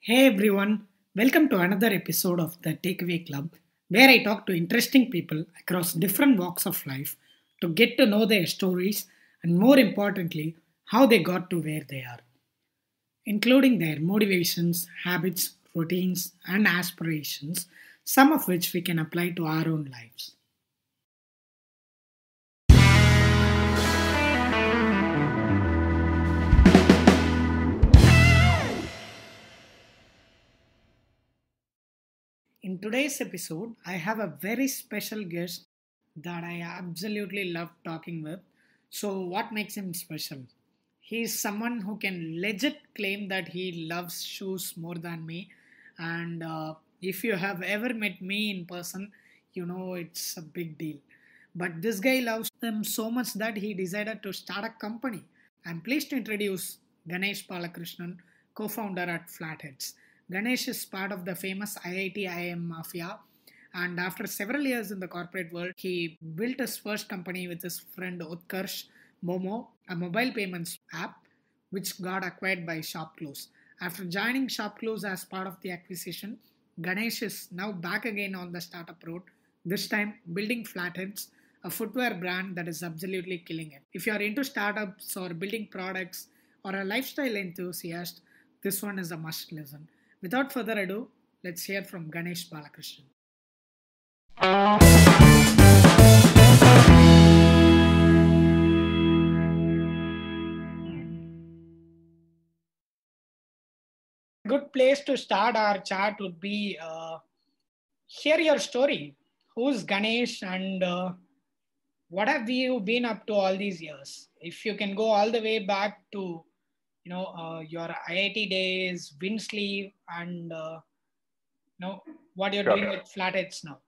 Hey everyone, welcome to another episode of the Takeaway Club, where I talk to interesting people across different walks of life to get to know their stories and, more importantly, how they got to where they are, including their motivations, habits, routines, and aspirations, some of which we can apply to our own lives. In today's episode, I have a very special guest that I absolutely love talking with. So, what makes him special? He is someone who can legit claim that he loves shoes more than me. And if you have ever met me in person, you know it's a big deal. But this guy loves them so much that he decided to start a company. I'm pleased to introduce Ganesh Balakrishnan, co founder at Flatheads. Ganesh is part of the famous IIT IIM mafia, and after several years in the corporate world, he built his first company with his friend Utkarsh, Momo, a mobile payments app which got acquired by ShopClose. After joining ShopClose as part of the acquisition, Ganesh is now back again on the startup road, this time building Flatheads, a footwear brand that is absolutely killing it. If you are into startups or building products or a lifestyle enthusiast, this one is a must listen. Without further ado, let's hear from Ganesh Balakrishnan. Good place to start our chat would be share your story. Who's Ganesh and what have you been up to all these years? If you can go all the way back to your IIT days, Winsleeve, and what you're Sure, doing with Flatheads now.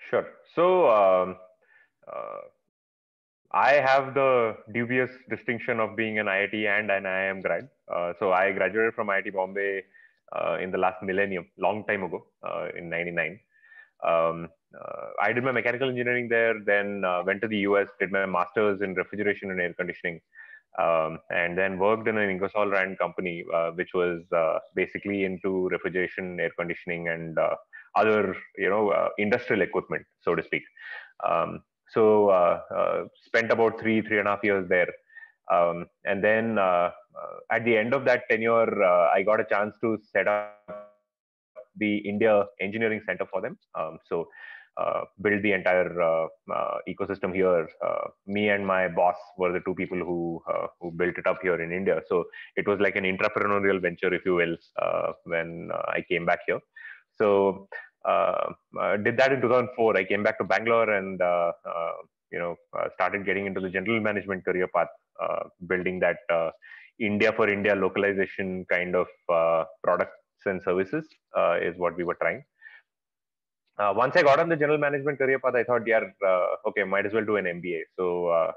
sure. So uh, I have the dubious distinction of being an IIT and an IIM grad. So I graduated from IIT Bombay in the last millennium, long time ago, in '99. I did my mechanical engineering there, then went to the US, did my master's in refrigeration and air conditioning, and then worked in an Ingersoll Rand company, which was basically into refrigeration, air conditioning, and other, industrial equipment, so to speak. So spent about three and a half years there. And then at the end of that tenure, I got a chance to set up the India Engineering Center for them. Build the entire ecosystem here. Me and my boss were the two people who built it up here in India. So it was like an entrepreneurial venture, if you will, when I came back here. So did that in 2004. I came back to Bangalore and started getting into the general management career path, building that India for India localization kind of products and services is what we were trying. Once I got on the general management career path, I thought, yeah, okay, might as well do an MBA. So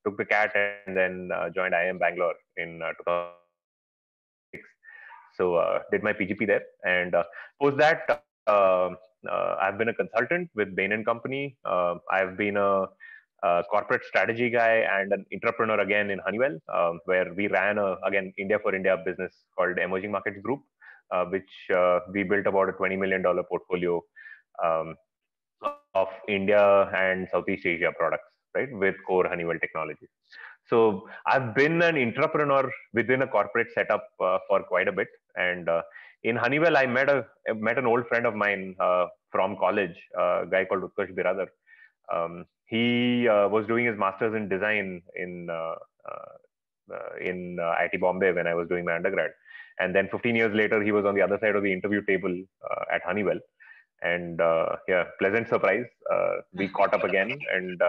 took the CAT and then joined IIM Bangalore in 2006. So did my PGP there, and post that, I've been a consultant with Bain and Company. I've been a corporate strategy guy and an entrepreneur again in Honeywell, where we ran again India for India business called Emerging Markets Group, which we built about a $20 million portfolio um, of India and Southeast Asia products, right, with core Honeywell technologies. So I've been an entrepreneur within a corporate setup for quite a bit, and in Honeywell, I met an old friend of mine from college, a guy called Utkarsh Biradar. He was doing his master's in design in IIT Bombay when I was doing my undergrad, and then 15 years later, he was on the other side of the interview table at Honeywell, and yeah, pleasant surprise. We caught up again and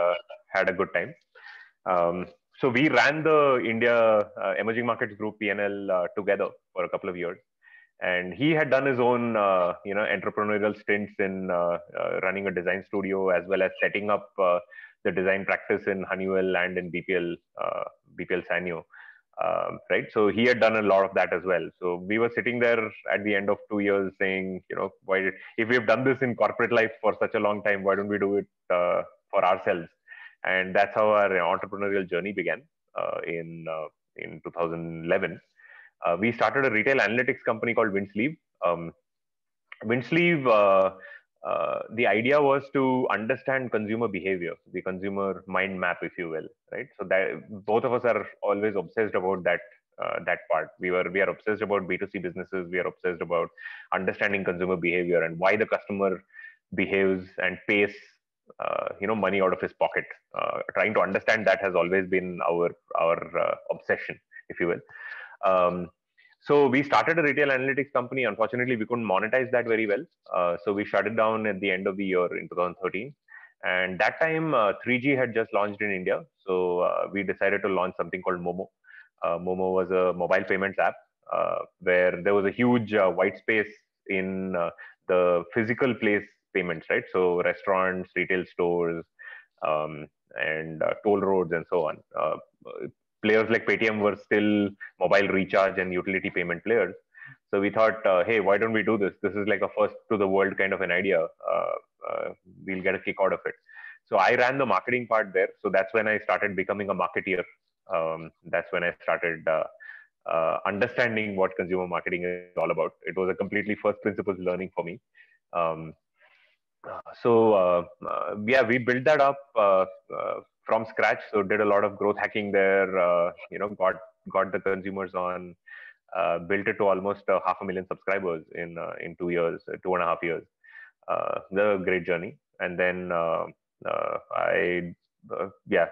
had a good time. So we ran the India Emerging Markets Group PNL together for a couple of years, and he had done his own entrepreneurial stints in running a design studio as well as setting up the design practice in Honeywell and in BPL Sanyo. Right. So he had done a lot of that as well. So we were sitting there at the end of 2 years saying, if we've done this in corporate life for such a long time, why don't we do it for ourselves? And that's how our entrepreneurial journey began in 2011. We started a retail analytics company called Windsleeve. Windsleeve, the idea was to understand consumer behavior, the consumer mind map, if you will, right? So that both of us are always obsessed about that part. We are obsessed about B2C businesses. We are obsessed about understanding consumer behavior and why the customer behaves and pays, money out of his pocket. Trying to understand that has always been our obsession, if you will. So we started a retail analytics company. Unfortunately, we couldn't monetize that very well. So we shut it down at the end of the year in 2013. And that time, 3G had just launched in India. So we decided to launch something called Momo. Momo was a mobile payments app where there was a huge white space in the physical place payments, right? So restaurants, retail stores, and toll roads and so on. Players like Paytm were still mobile recharge and utility payment players. So we thought, hey, why don't we do this? This is like a first to the world kind of an idea. We'll get a kick out of it. So I ran the marketing part there. So that's when I started becoming a marketeer. That's when I started understanding what consumer marketing is all about. It was a completely first principles learning for me. Yeah, we built that up from scratch. So did a lot of growth hacking there. Got the consumers on. Built it to almost 500,000 subscribers in 2 years, 2.5 years. The great journey. And then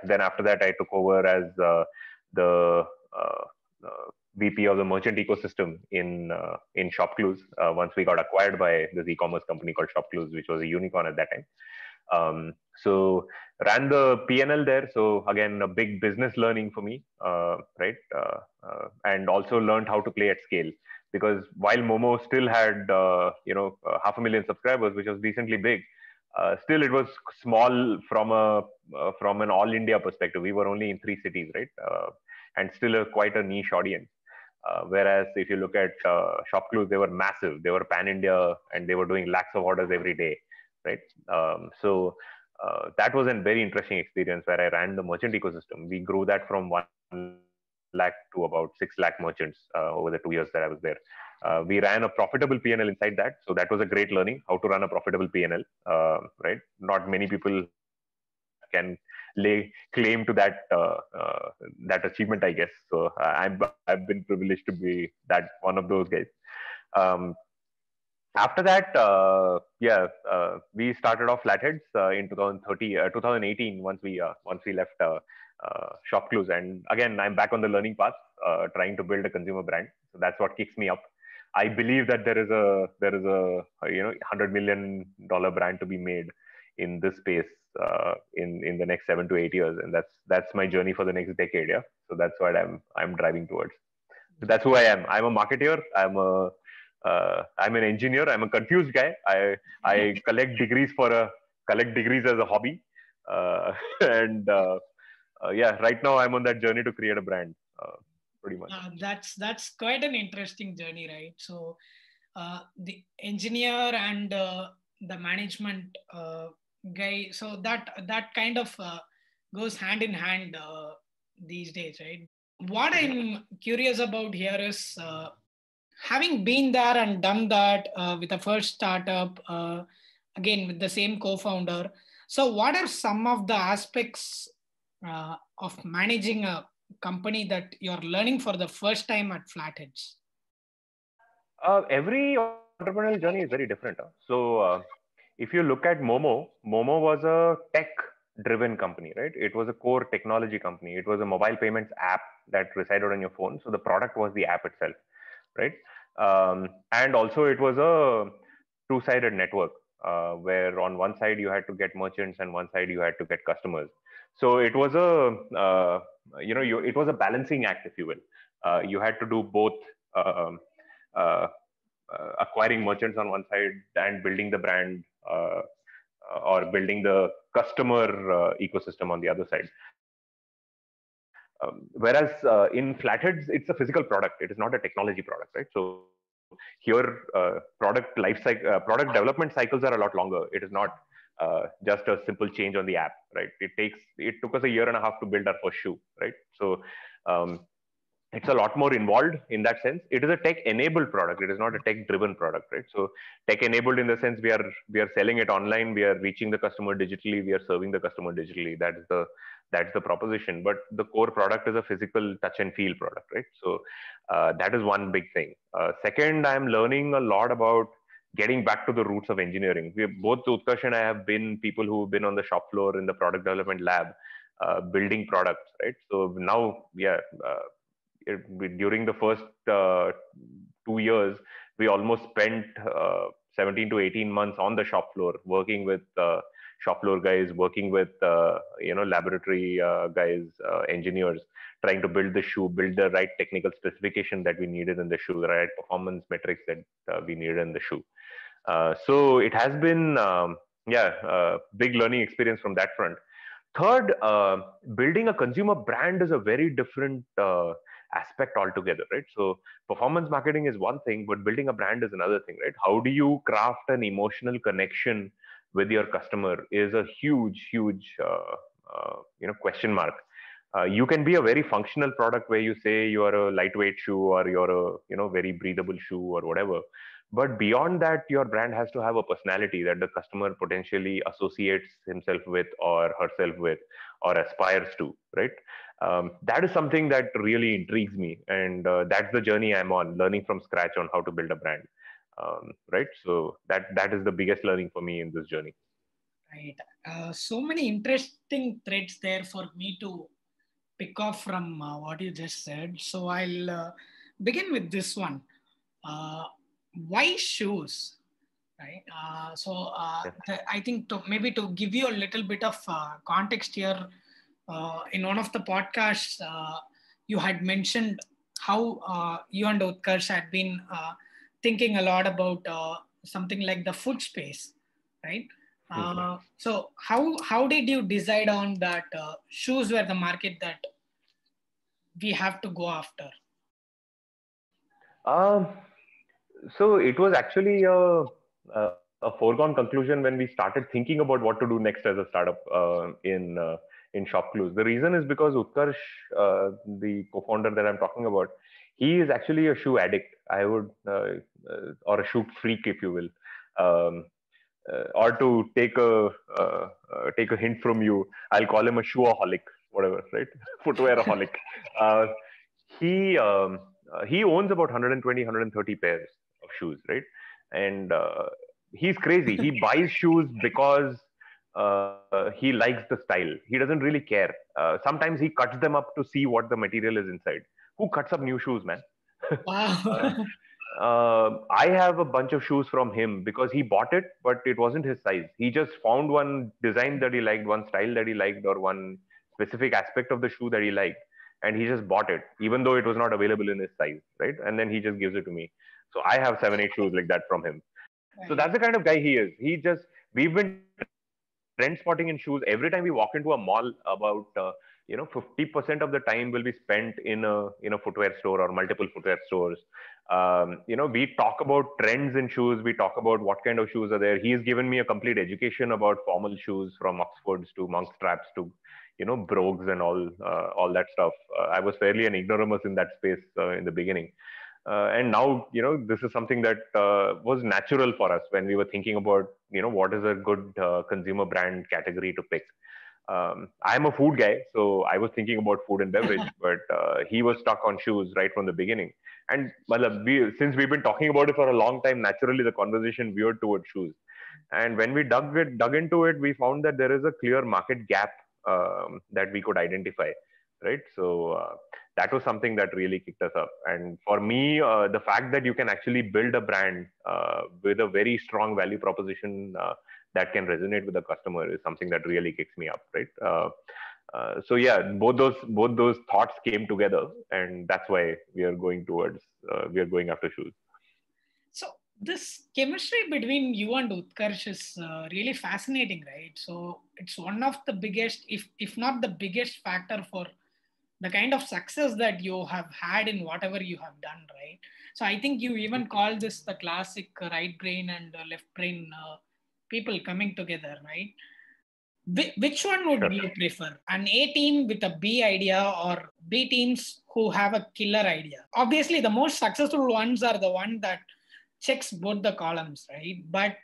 then after that I took over as the VP of the merchant ecosystem in ShopClues once we got acquired by this e-commerce company called ShopClues, which was a unicorn at that time. So ran the PNL there. So again, a big business learning for me, right? And also learned how to play at scale, because while Momo still had 500,000 subscribers, which was decently big, still it was small from an all India perspective. We were only in 3 cities, right? And still quite a niche audience. Whereas if you look at ShopClues, they were massive. They were pan India and they were doing lakhs of orders every day, right? So that was a very interesting experience where I ran the merchant ecosystem. We grew that from 1 lakh to about 6 lakh merchants over the 2 years that I was there. We ran a profitable PNL inside that. So that was a great learning, how to run a profitable PNL, right? Not many people can lay claim to that achievement, I guess. So I've been privileged to be that one of those guys. After that, we started off Flatheads in 2018 once we left ShopClues, and again I'm back on the learning path, trying to build a consumer brand. So that's what kicks me up. I believe that there is a $100 million brand to be made in this space in the next 7 to 8 years, and that's my journey for the next decade. Yeah, so that's what I'm driving towards. So that's who I am. I'm a marketer. I'm an engineer. I'm a confused guy. I collect degrees as a hobby, and right now I'm on that journey to create a brand. Pretty much. That's quite an interesting journey, right? So the engineer and the management guy, so that kind of goes hand in hand these days, right? What I'm curious about here is having been there and done that with the first startup, again with the same co-founder. So what are some of the aspects of managing a company that you're learning for the first time at Flatheads? Every entrepreneurial journey is very different. So if you look at Momo was a tech-driven company, right? It was a core technology company. It was a mobile payments app that resided on your phone. So the product was the app itself, right? And also it was a two-sided network where on one side you had to get merchants and one side you had to get customers. So it was it was a balancing act, if you will. You had to do both. Acquiring merchants on one side and building the brand or building the customer ecosystem on the other side. Whereas in Flatheads, it's a physical product. It is not a technology product, right? So here, product development cycles are a lot longer. It is not just a simple change on the app, right? It took us 1.5 years to build our first shoe, right? So it's a lot more involved in that sense. It is a tech enabled product. It is not a tech driven product, right? So tech enabled in the sense we are selling it online, we are reaching the customer digitally, we are serving the customer digitally. That's the proposition. But the core product is a physical touch and feel product, right? So that is one big thing. Second, I'm learning a lot about getting back to the roots of engineering. We both Utkarsh and I have been people who've been on the shop floor in the product development lab, building products, right? So now, yeah, during the first 2 years, we almost spent 17 to 18 months on the shop floor, working with shop floor guys, working with laboratory guys, engineers, trying to build the shoe, build the right technical specification that we needed in the shoe, the right performance metrics that we needed in the shoe. So it has been, big learning experience from that front. Third, building a consumer brand is a very different aspect altogether, right? So performance marketing is one thing, but building a brand is another thing, right? How do you craft an emotional connection with your customer is a huge question mark. You can be a very functional product where you say you are a lightweight shoe or you're a very breathable shoe or whatever, but beyond that, your brand has to have a personality that the customer potentially associates himself with or herself with or aspires to, right? That is something that really intrigues me, and that's the journey I'm on, learning from scratch on how to build a brand. Right, so that is the biggest learning for me in this journey. Right. So many interesting threads there for me to pick off from what you just said. So I'll begin with this one. Uh, why shoes? Right. Yeah. I think maybe to give you a little bit of context here, in one of the podcasts, you had mentioned how you and Utkarsh had been thinking a lot about something like the food space, right? So how did you decide on that shoes were the market that we have to go after? Um, so it was actually a foregone conclusion when we started thinking about what to do next as a startup in ShopClues. The reason is because Utkarsh, the co-founder that I'm talking about, he is actually a shoe addict. I would, or a shoe freak, if you will. Or to take a hint from you, I'll call him a shoeaholic, whatever, right? Footwearaholic. Uh, he owns about 120, 130 pairs of shoes, right? And he's crazy. He buys shoes because he likes the style. He doesn't really care. Sometimes he cuts them up to see what the material is inside. Who cuts up new shoes, man? uh, Wow. I have a bunch of shoes from him because he bought it, but it wasn't his size. He just found one design that he liked, one style that he liked, or one specific aspect of the shoe that he liked, and he just bought it, even though it was not available in his size, right? And then he just gives it to me. So I have 7, 8 shoes like that from him. So Right. that's the kind of guy he is. We've been trend spotting in shoes. Every time we walk into a mall, about 50% of the time will be spent in a footwear store or multiple footwear stores. We talk about trends in shoes. We talk about what kind of shoes are there. He's given me a complete education about formal shoes, from Oxfords to monk straps to brogues and all that stuff. I was fairly an ignoramus in that space in the beginning. And now, this is something that was natural for us when we were thinking about, what is a good consumer brand category to pick. I'm a food guy, so I was thinking about food and beverage, but he was stuck on shoes right from the beginning. And well, since we've been talking about it for a long time, naturally the conversation veered towards shoes. And when we dug into it, we found that there is a clear market gap that we could identify, right? So that was something that really kicked us up. And for me, the fact that you can actually build a brand with a very strong value proposition that can resonate with the customer is something that really kicks me up, right? So yeah, both those thoughts came together, and that's why we are going after shoes. So this chemistry between you and Utkarsh is really fascinating, right? So it's one of the biggest, if not the biggest factor for the kind of success that you have had in whatever you have done, right? So I think you even call this the classic right brain and left brain people coming together, right? Which one would Sure. you prefer? An A team with a B idea or B teams who have a killer idea? Obviously, the most successful ones are the one that checks both the columns, right? But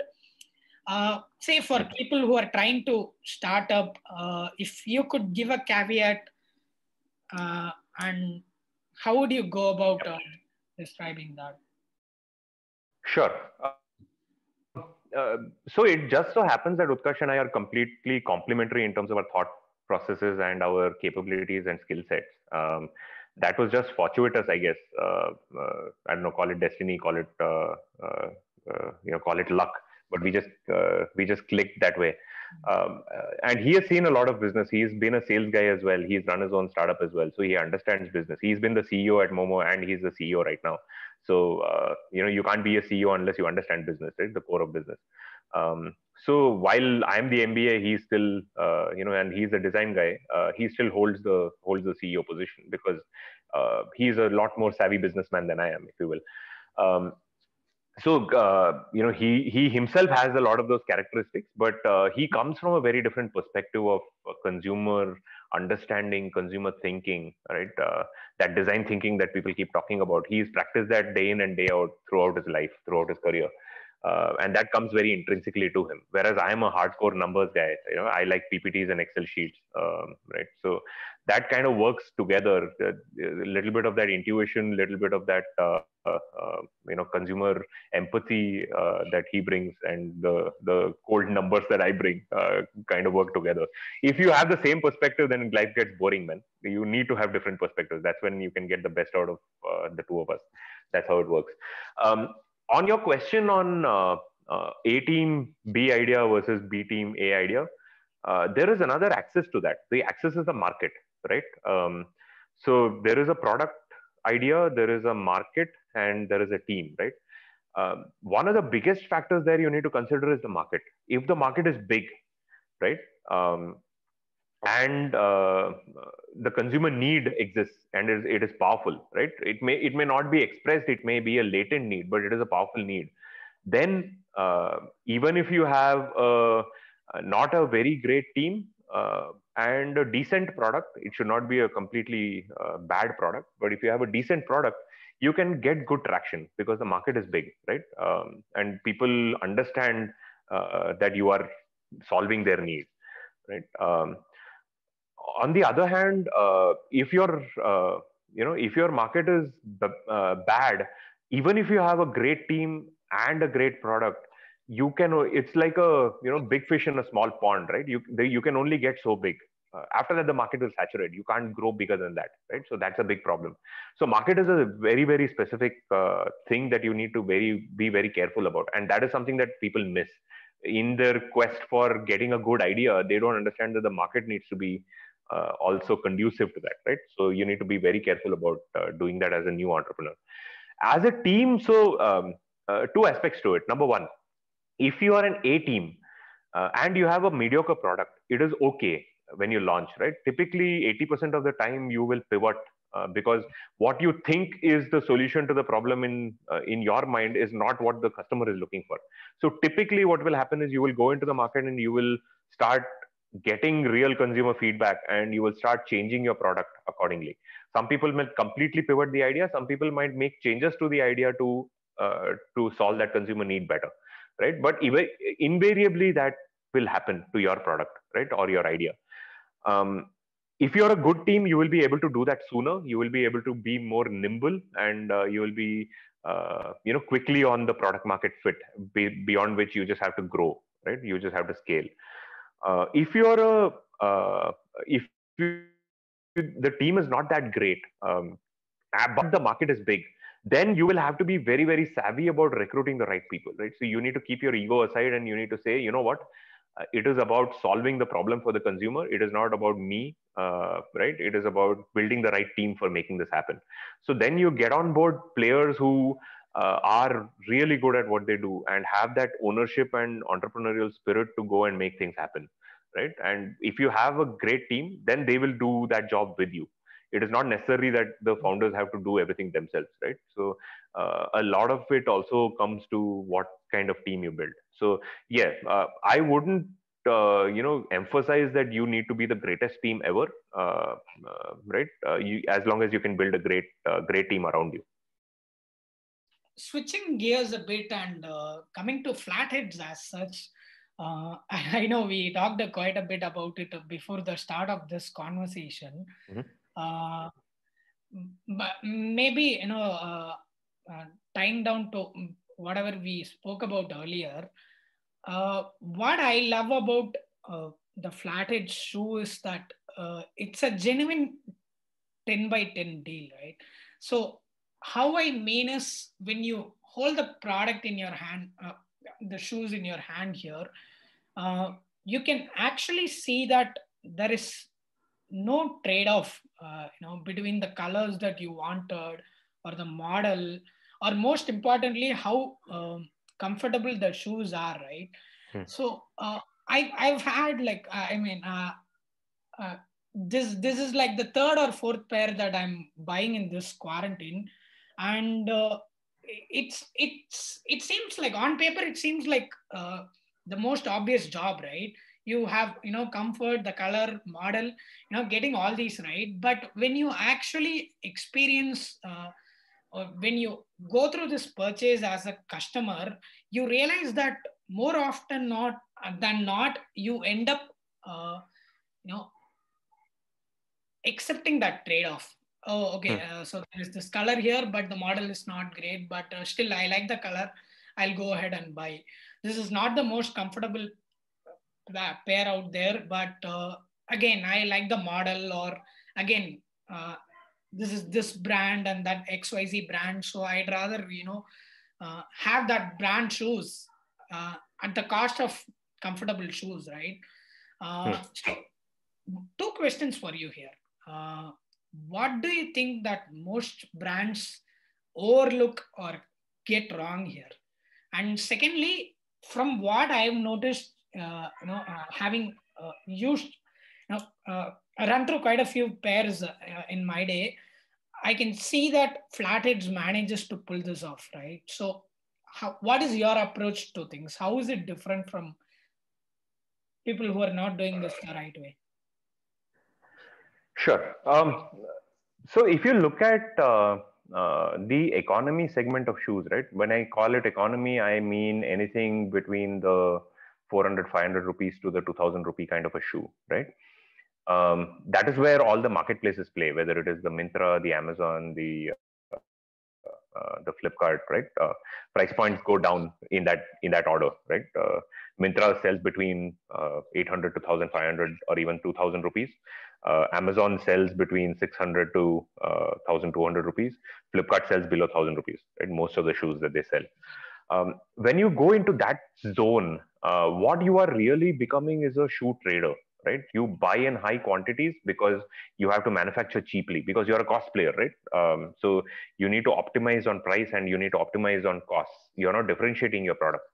say for people who are trying to start up, if you could give a caveat, and how would you go about describing that? Sure. So it just so happens that Utkarsh and I are completely complementary in terms of our thought processes and our capabilities and skill sets. That was just fortuitous, I guess. I don't know, call it destiny, call it call it luck, but we just clicked that way. And he has seen a lot of business. He's been a sales guy as well. He's run his own startup as well, so he understands business. He's been the CEO at Momo, and he's the CEO right now. So you can't be a CEO unless you understand business, right? The core of business. So while I'm the MBA, he's still and he's a design guy. He still holds the CEO position because he's a lot more savvy businessman than I am, if you will. He himself has a lot of those characteristics, but he comes from a very different perspective of consumer understanding, consumer thinking, right? That design thinking that people keep talking about. He's practiced that day in and day out throughout his life, throughout his career. And that comes very intrinsically to him. Whereas I'm a hardcore numbers guy. I like PPTs and Excel sheets, right? So that kind of works together. A little bit of that intuition, little bit of that consumer empathy that he brings, and the cold numbers that I bring kind of work together. If you have the same perspective, then life gets boring, man. You need to have different perspectives. That's when you can get the best out of the two of us. That's how it works. On your question on A team B idea versus B team A idea, there is another axis to that. The axis is the market, right? So there is a product idea, there is a market, and there is a team, right? One of the biggest factors there you need to consider is the market. If the market is big, right, and the consumer need exists and it is powerful, right? It may not be expressed, it may be a latent need, but it is a powerful need. Then even if you have not a very great team and a decent product, it should not be a completely bad product, but if you have a decent product, you can get good traction because the market is big, right? And people understand that you are solving their needs, right? On the other hand, if your market is bad, even if you have a great team and a great product, it's like a big fish in a small pond, right? You can only get so big. After that, the market will saturate. You can't grow bigger than that, right? So that's a big problem. So market is a very, very specific thing that you need to be very careful about, and that is something that people miss in their quest for getting a good idea. They don't understand that the market needs to be also conducive to that, right? So you need to be very careful about doing that as a new entrepreneur. As a team, so two aspects to it. Number one, if you are an A team and you have a mediocre product, it is okay when you launch, right? Typically, 80% of the time you will pivot because what you think is the solution to the problem in your mind is not what the customer is looking for. So typically, what will happen is you will go into the market and you will start getting real consumer feedback, and you will start changing your product accordingly. Some people may completely pivot the idea. Some people might make changes to the idea to solve that consumer need better, right? But invariably that will happen to your product, right, or your idea. If you're a good team, you will be able to do that sooner. You will be able to be more nimble, and you will be quickly on the product market fit, beyond which you just have to grow, right? You just have to scale. If you're the team is not that great, but the market is big, then you will have to be very, very savvy about recruiting the right people, right? So you need to keep your ego aside, and you need to say, you know what, it is about solving the problem for the consumer. It is not about me, right? It is about building the right team for making this happen. So then you get on board players who are really good at what they do and have that ownership and entrepreneurial spirit to go and make things happen, right? And if you have a great team, then they will do that job with you. It is not necessary that the founders have to do everything themselves, right? So a lot of it also comes to what kind of team you build. So yeah, I wouldn't emphasize that you need to be the greatest team ever, right? As long as you can build a great team around you. Switching gears a bit and coming to flatheads as such, I know we talked quite a bit about it before the start of this conversation. Uh, but maybe, tying down to whatever we spoke about earlier, what I love about the flathead shoe is that it's a genuine 10 by 10 deal, right? So how I mean is when you hold the product in your hand, the shoes in your hand here, you can actually see that there is no trade-off, between the colors that you wanted or the model, or most importantly, how comfortable the shoes are, right? So I've had like uh, this is like the third or fourth pair that I'm buying in this quarantine, and it seems like on paper it seems like the most obvious job, right? You have comfort, the color, model, getting all these right, but when you actually experience or when you go through this purchase as a customer, you realize that more often not than not you end up uh, you know accepting that trade-off. Oh, okay. So there is this color here, but the model is not great. But still, I like the color. I'll go ahead and buy. This is not the most comfortable pair out there, but again, I like the model. Or again, this is this brand and that XYZ brand. So I'd rather have that brand shoes at the cost of comfortable shoes, right? So two questions for you here. What do you think that most brands overlook or get wrong here? And secondly, from what I have noticed, having used, I run through quite a few pairs in my day, I can see that Flatheads manages to pull this off, right? So, what is your approach to things? How is it different from people who are not doing this the right way? Sure. So if you look at the economy segment of shoes, right? When I call it economy, I mean anything between the 400, 500 rupees to the 2000 rupee kind of a shoe, right? That is where all the marketplaces play, whether it is the Myntra, the Amazon, the Flipkart, right? Price points go down in that order, right? Myntra sells between 800 to 1500 or even 2000 rupees. Amazon sells between 600 to 1200 rupees. Flipkart sells below 1000 rupees, right? Most of the shoes that they sell. When you go into that zone, what you are really becoming is a shoe trader, right? You buy in high quantities because you have to manufacture cheaply because you're a cost player, right? So you need to optimize on price and you need to optimize on costs. You're not differentiating your product.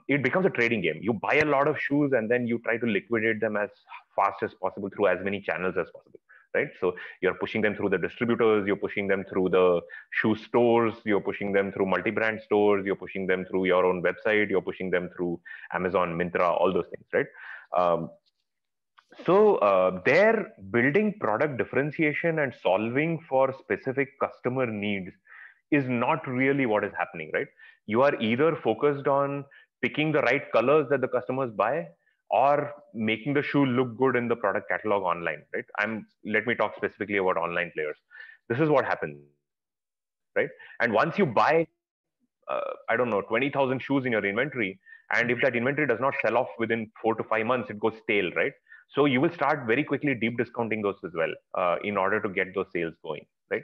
It becomes a trading game. You buy a lot of shoes and then you try to liquidate them as fast as possible through as many channels as possible, right? So you're pushing them through the distributors, you're pushing them through the shoe stores, you're pushing them through multi-brand stores, you're pushing them through your own website, you're pushing them through Amazon, Myntra, all those things, right? So they're building product differentiation and solving for specific customer needs is not really what is happening, right? You are either focused on picking the right colors that the customers buy or making the shoe look good in the product catalog online, right? Let me talk specifically about online players. This is what happens, right? And once you buy, I don't know, 20,000 shoes in your inventory, and if that inventory does not sell off within 4 to 5 months, it goes stale, right? So you will start very quickly deep discounting those as well in order to get those sales going, right?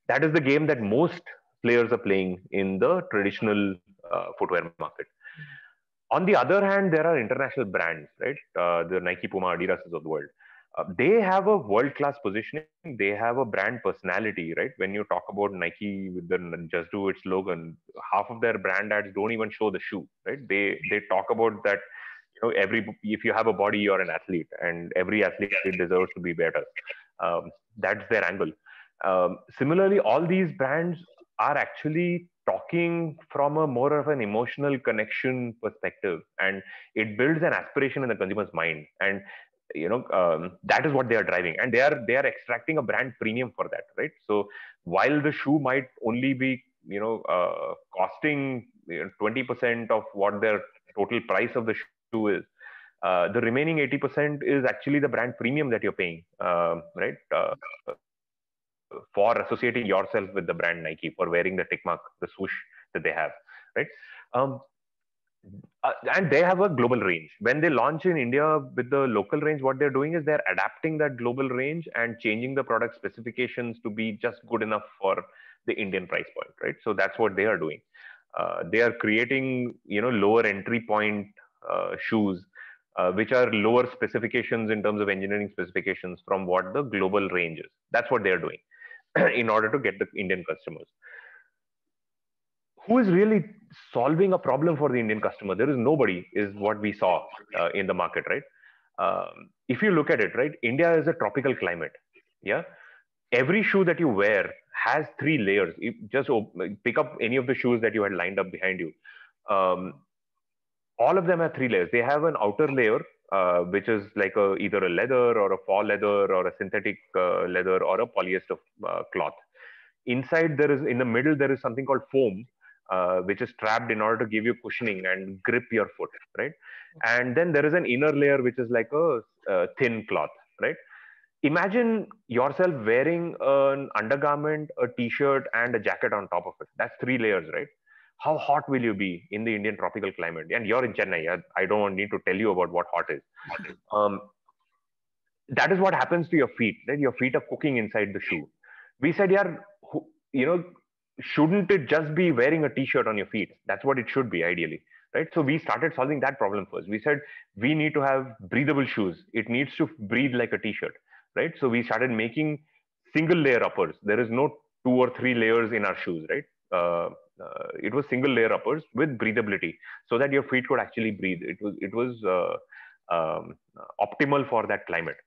That is the game that most players are playing in the traditional footwear market. On the other hand, there are international brands, right? The Nike, Puma, Adidas of the world. They have a world-class positioning. They have a brand personality, right? When you talk about Nike with the "Just Do It" slogan, half of their brand ads don't even show the shoe, right? They talk about that. If you have a body, you're an athlete, and every athlete deserves to be better. That's their angle. Similarly, all these brands are actually talking from a more of an emotional connection perspective, and it builds an aspiration in the consumer's mind. And that is what they are driving, and they are extracting a brand premium for that, right? So while the shoe might only be costing 20% of what their total price of the shoe is, the remaining 80% is actually the brand premium that you're paying, right? For associating yourself with the brand Nike, for wearing the tick mark, the swoosh that they have, right? Um, and they have a global range. When they launch in India with the local range, what they're doing is they're adapting that global range and changing the product specifications to be just good enough for the Indian price point, right? So that's what they are doing. They are creating, lower entry point shoes, which are lower specifications in terms of engineering specifications from what the global range is. That's what they are doing in order to get the Indian customers. Who is really solving a problem for the Indian customer? There is nobody, is what we saw in the market, right? If you look at it, right, India is a tropical climate. Yeah. Every shoe that you wear has 3 layers. You just pick up any of the shoes that you had lined up behind you. All of them have 3 layers. They have an outer layer, which is like either a leather or a fall leather or a synthetic leather or a polyester cloth. Inside, in the middle, there is something called foam, which is trapped in order to give you cushioning and grip your foot, right? And then there is an inner layer, which is like a thin cloth, right? Imagine yourself wearing an undergarment, a t-shirt, and a jacket on top of it. That's 3 layers, right? How hot will you be in the Indian tropical climate? And you're in Chennai. I don't need to tell you about what hot is. That is what happens to your feet, right? Your feet are cooking inside the shoe. We said, shouldn't it just be wearing a t-shirt on your feet? That's what it should be, ideally, right? So we started solving that problem first. We said, we need to have breathable shoes. It needs to breathe like a t-shirt, right? So we started making single layer uppers. There is no 2 or 3 layers in our shoes, right? It was single layer uppers with breathability, so that your feet could actually breathe. It was optimal for that climate.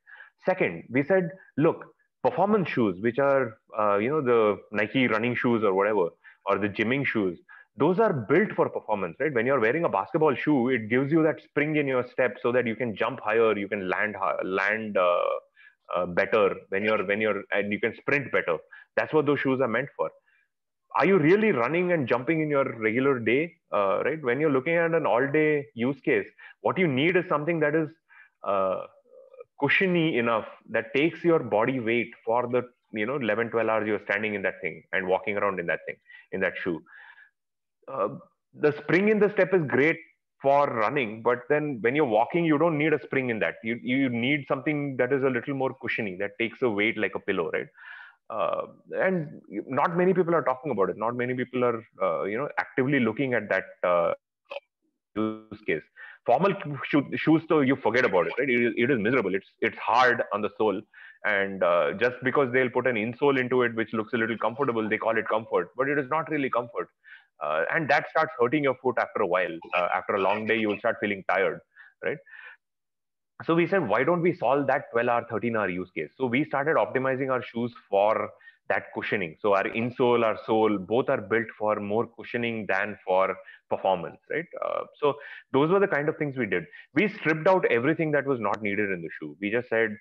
Second, we said, look, performance shoes, which are the Nike running shoes or whatever, or the gymming shoes, those are built for performance, right? When you're wearing a basketball shoe, it gives you that spring in your step so that you can jump higher, you can land better when you're and you can sprint better. That's what those shoes are meant for. Are you really running and jumping in your regular day, right? When you're looking at an all-day use case, what you need is something that is cushiony enough, that takes your body weight for the 11, 12 hours you're standing in that thing and walking around in that thing, in that shoe. The spring in the step is great for running, but then when you're walking, you don't need a spring in that. You need something that is a little more cushiony, that takes a weight like a pillow, right? And not many people are talking about it. Not many people are actively looking at that use case. Formal shoes, though, you forget about it, right? It is miserable. It's hard on the sole, and just because they'll put an insole into it, which looks a little comfortable, they call it comfort, but it is not really comfort. And that starts hurting your foot after a while. After a long day, you will start feeling tired, right? So we said, why don't we solve that 12-hour, 13-hour use case? So we started optimizing our shoes for that cushioning. So our insole, our sole, both are built for more cushioning than for performance, right? So those were the kind of things we did. We stripped out everything that was not needed in the shoe. We just said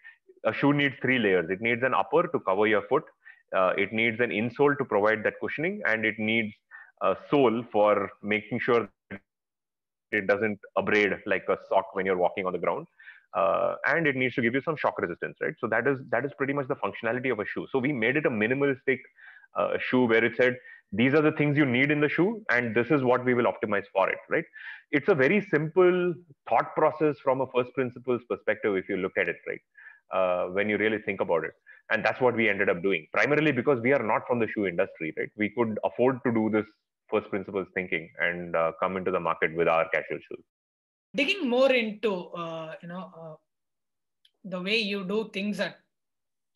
a shoe needs 3 layers. It needs an upper to cover your foot. It needs an insole to provide that cushioning, and it needs a sole for making sure it doesn't abrade like a sock when you're walking on the ground. And it needs to give you some shock resistance, right? So that is pretty much the functionality of a shoe. So we made it a minimalistic shoe where it said, these are the things you need in the shoe, and this is what we will optimize for it, right? It's a very simple thought process from a first principles perspective, if you look at it, right? When you really think about it. And that's what we ended up doing, primarily because we are not from the shoe industry, right? We could afford to do this first principles thinking and come into the market with our casual shoes. Digging more into the way you do things at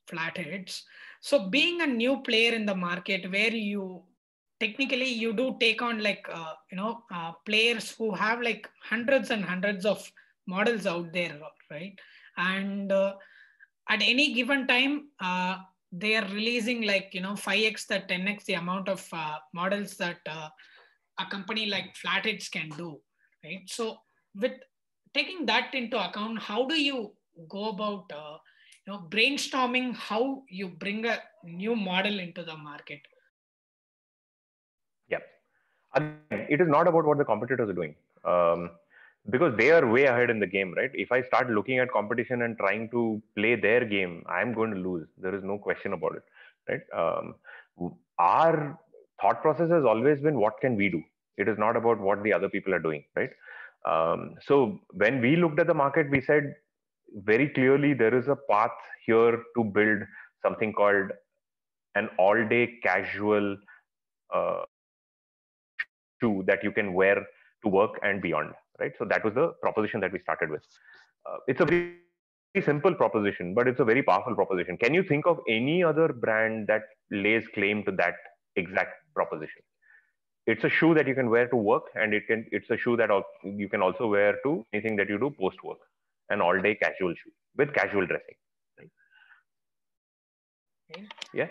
Flatheads. So being a new player in the market, where you technically you do take on like players who have like hundreds and hundreds of models out there, right? And at any given time, they are releasing 5x the 10x the amount of models that a company like Flatheads can do, right? So with taking that into account, how do you go about brainstorming how you bring a new model into the market? Yeah. Again, it is not about what the competitors are doing. Because they are way ahead in the game, right? If I start looking at competition and trying to play their game, I'm going to lose. There is no question about it, right? Our thought process has always been, what can we do? It is not about what the other people are doing, right? So when we looked at the market, we said very clearly there is a path here to build something called an all-day casual uh, shoe that you can wear to work and beyond, right? So that was the proposition that we started with. It's a very simple proposition, but it's a very powerful proposition. Can you think of any other brand that lays claim to that exact proposition? It's a shoe that you can wear to work, and it's a shoe that you can also wear to anything that you do post work, an all day casual shoe with casual dressing, right? Okay. Yeah.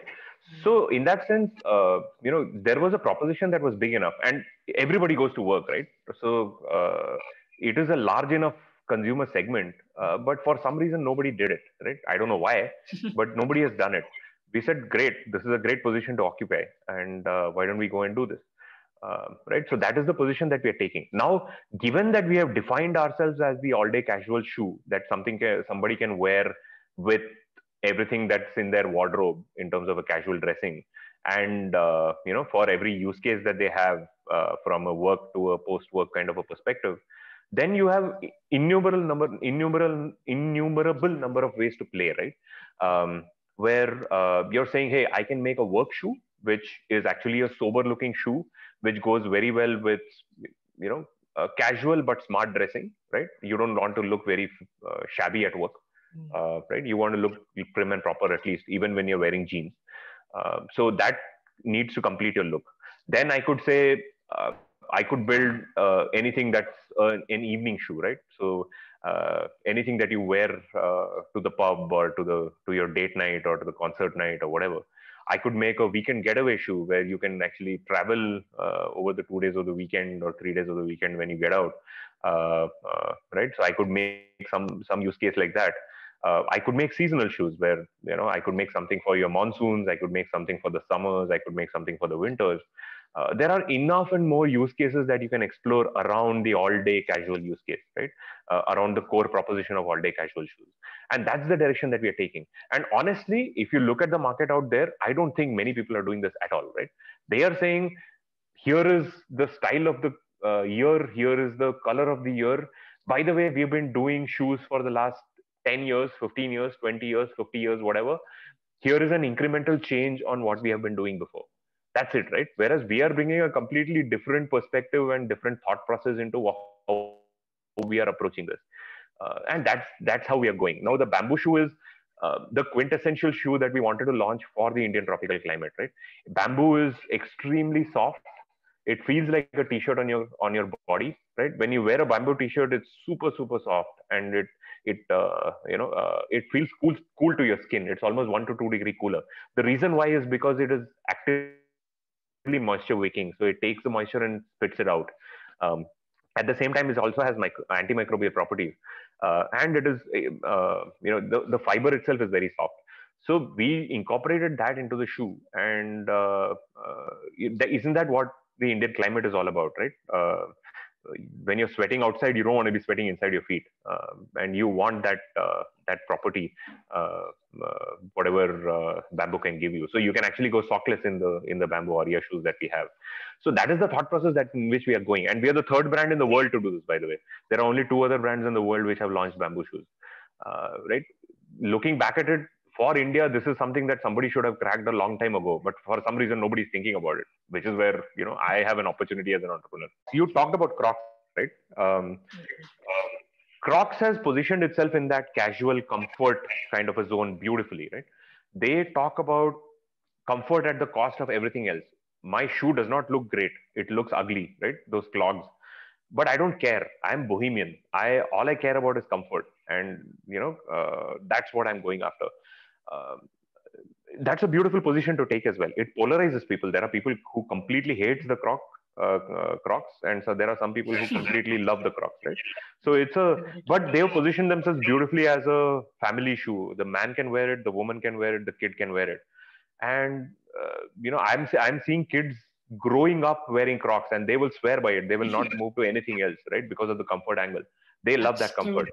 So in that sense, there was a proposition that was big enough, and everybody goes to work, right? So it is a large enough consumer segment, but for some reason nobody did it, right? I don't know why, but nobody has done it. We said, great, this is a great position to occupy, and why don't we go and do this? Right. So that is the position that we are taking now. Given that we have defined ourselves as the all-day casual shoe that somebody can wear with everything that's in their wardrobe in terms of a casual dressing, and for every use case that they have, from a work to a post-work kind of a perspective, then you have innumerable number of ways to play, right? Where you're saying, hey, I can make a work shoe which is actually a sober looking shoe which goes very well with casual but smart dressing, right? You don't want to look very shabby at work, right? You want to look prim and proper, at least even when you're wearing jeans. So that needs to complete your look. Then I could say, I could build anything that's an evening shoe, right? So anything that you wear to the pub or to your date night or to the concert night or whatever. I could make a weekend getaway shoe where you can actually travel over the 2 days of the weekend or 3 days of the weekend when you get out, right? So I could make some use case like that. I could make seasonal shoes where I could make something for your monsoons. I could make something for the summers. I could make something for the winters. There are enough and more use cases that you can explore around the all-day casual use case, right? Around the core proposition of all-day casual shoes, and that's the direction that we are taking. And honestly, if you look at the market out there, I don't think many people are doing this at all, right? They are saying, here is the style of the year, here is the color of the year. By the way, we've been doing shoes for the last 10 years, 15 years, 20 years, 50 years, whatever. Here is an incremental change on what we have been doing before. That's it, right? Whereas we are bringing a completely different perspective and different thought process into how we are approaching this. And that's how we are going. Now, the bamboo shoe is the quintessential shoe that we wanted to launch for the Indian tropical climate, right? Bamboo is extremely soft. It feels like a t-shirt on your body, right? When you wear a bamboo t-shirt, it's super soft, and it feels cool to your skin. It's almost 1 to 2 degree cooler. The reason why is because it is actively moisture wicking, so it takes the moisture and spits it out. At the same time, it also has antimicrobial properties, and it is the fiber itself is very soft. So we incorporated that into the shoe, and isn't that what the Indian climate is all about, right? When you're sweating outside, you don't want to be sweating inside your feet, and you want that property, whatever bamboo can give you. So you can actually go sockless in the bamboo Aria shoes that we have. So that is the thought process in which we are going, and we are the third brand in the world to do this. By the way, there are only 2 other brands in the world which have launched bamboo shoes, right? Looking back at it, for India, this is something that somebody should have cracked a long time ago, but for some reason, nobody's thinking about it, which is where, I have an opportunity as an entrepreneur. You talked about Crocs, right? Crocs has positioned itself in that casual comfort kind of a zone beautifully, right? They talk about comfort at the cost of everything else. My shoe does not look great. It looks ugly, right? Those clogs. But I don't care. I'm bohemian. All I care about is comfort, and that's what I'm going after. Uh, that's a beautiful position to take as well. It polarizes people. There are people who completely hate the Crocs, and so there are some people who completely love the Crocs, right? So but they've positioned themselves beautifully as a family shoe. The man can wear it, the woman can wear it, the kid can wear it, and I'm seeing kids growing up wearing Crocs, and they will swear by it. They will not move to anything else, right? Because of the comfort angle. They love that That's true. comfort,